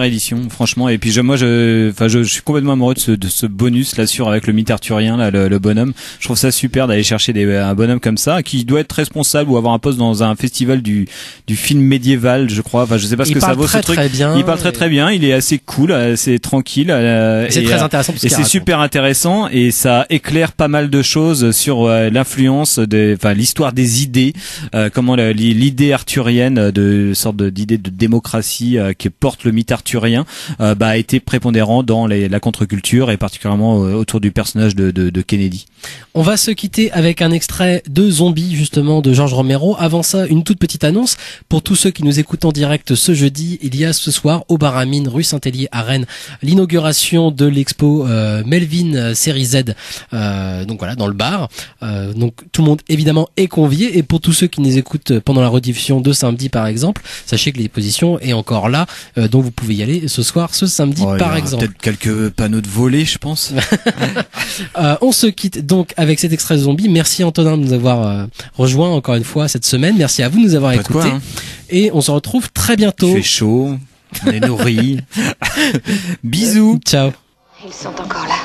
édition, franchement. Et puis je suis complètement amoureux de ce bonus là avec le mythe arthurien là, le bonhomme. Je trouve ça super d'aller chercher un bonhomme comme ça qui doit être responsable ou avoir un poste dans un festival du film médiéval, je crois. Enfin, je sais pas ce que ça vaut ce truc. Il parle très très bien. Il est assez cool, assez tranquille. C'est très intéressant. Et c'est super intéressant, et ça éclaire pas mal de choses sur l'influence l'histoire des idées, comment l'idée arthurienne de sorte d'idée de démocratie que porte le mythe arthurien a été prépondérant dans la contre-culture, et particulièrement autour du personnage de Kennedy. On va se quitter avec un extrait de Zombie justement de Georges Romero. Avant ça, une toute petite annonce pour tous ceux qui nous écoutent en direct ce jeudi. Il y a ce soir au Bar à Mine, rue Saint-Hélier à Rennes, l'inauguration de l'expo Melvin série Z. Donc voilà, dans le bar. Donc tout le monde évidemment est convié, et pour tous ceux qui nous écoutent pendant la rediffusion de samedi par exemple, sachez que l'exposition est encore là, donc vous pouvez y aller ce soir, ce samedi par exemple. Peut-être quelques panneaux de volée, je pense. On se quitte donc avec cet extrait de Zombie. Merci Antonin de nous avoir rejoint encore une fois cette semaine. Merci à vous de nous avoir écoutés. Et on se retrouve très bientôt. Il fait chaud, on est nourris. Bisous. Ciao. Ils sont encore là.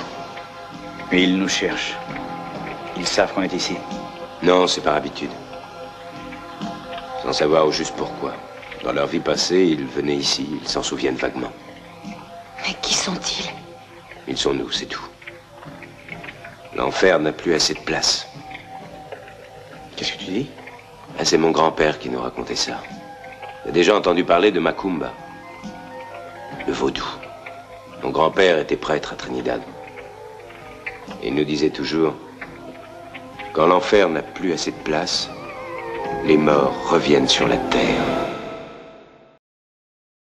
Mais ils nous cherchent. Ils savent qu'on est ici. Non, c'est par habitude. Sans savoir au juste pourquoi. Dans leur vie passée, ils venaient ici, ils s'en souviennent vaguement. Mais qui sont-ils? Ils sont nous, c'est tout. L'enfer n'a plus assez de place. Qu'est-ce que tu dis? Ah, c'est mon grand-père qui nous racontait ça. J'ai déjà entendu parler de Macumba, le vaudou. Mon grand-père était prêtre à Trinidad. Et il nous disait toujours, quand l'enfer n'a plus assez de place, les morts reviennent sur la terre.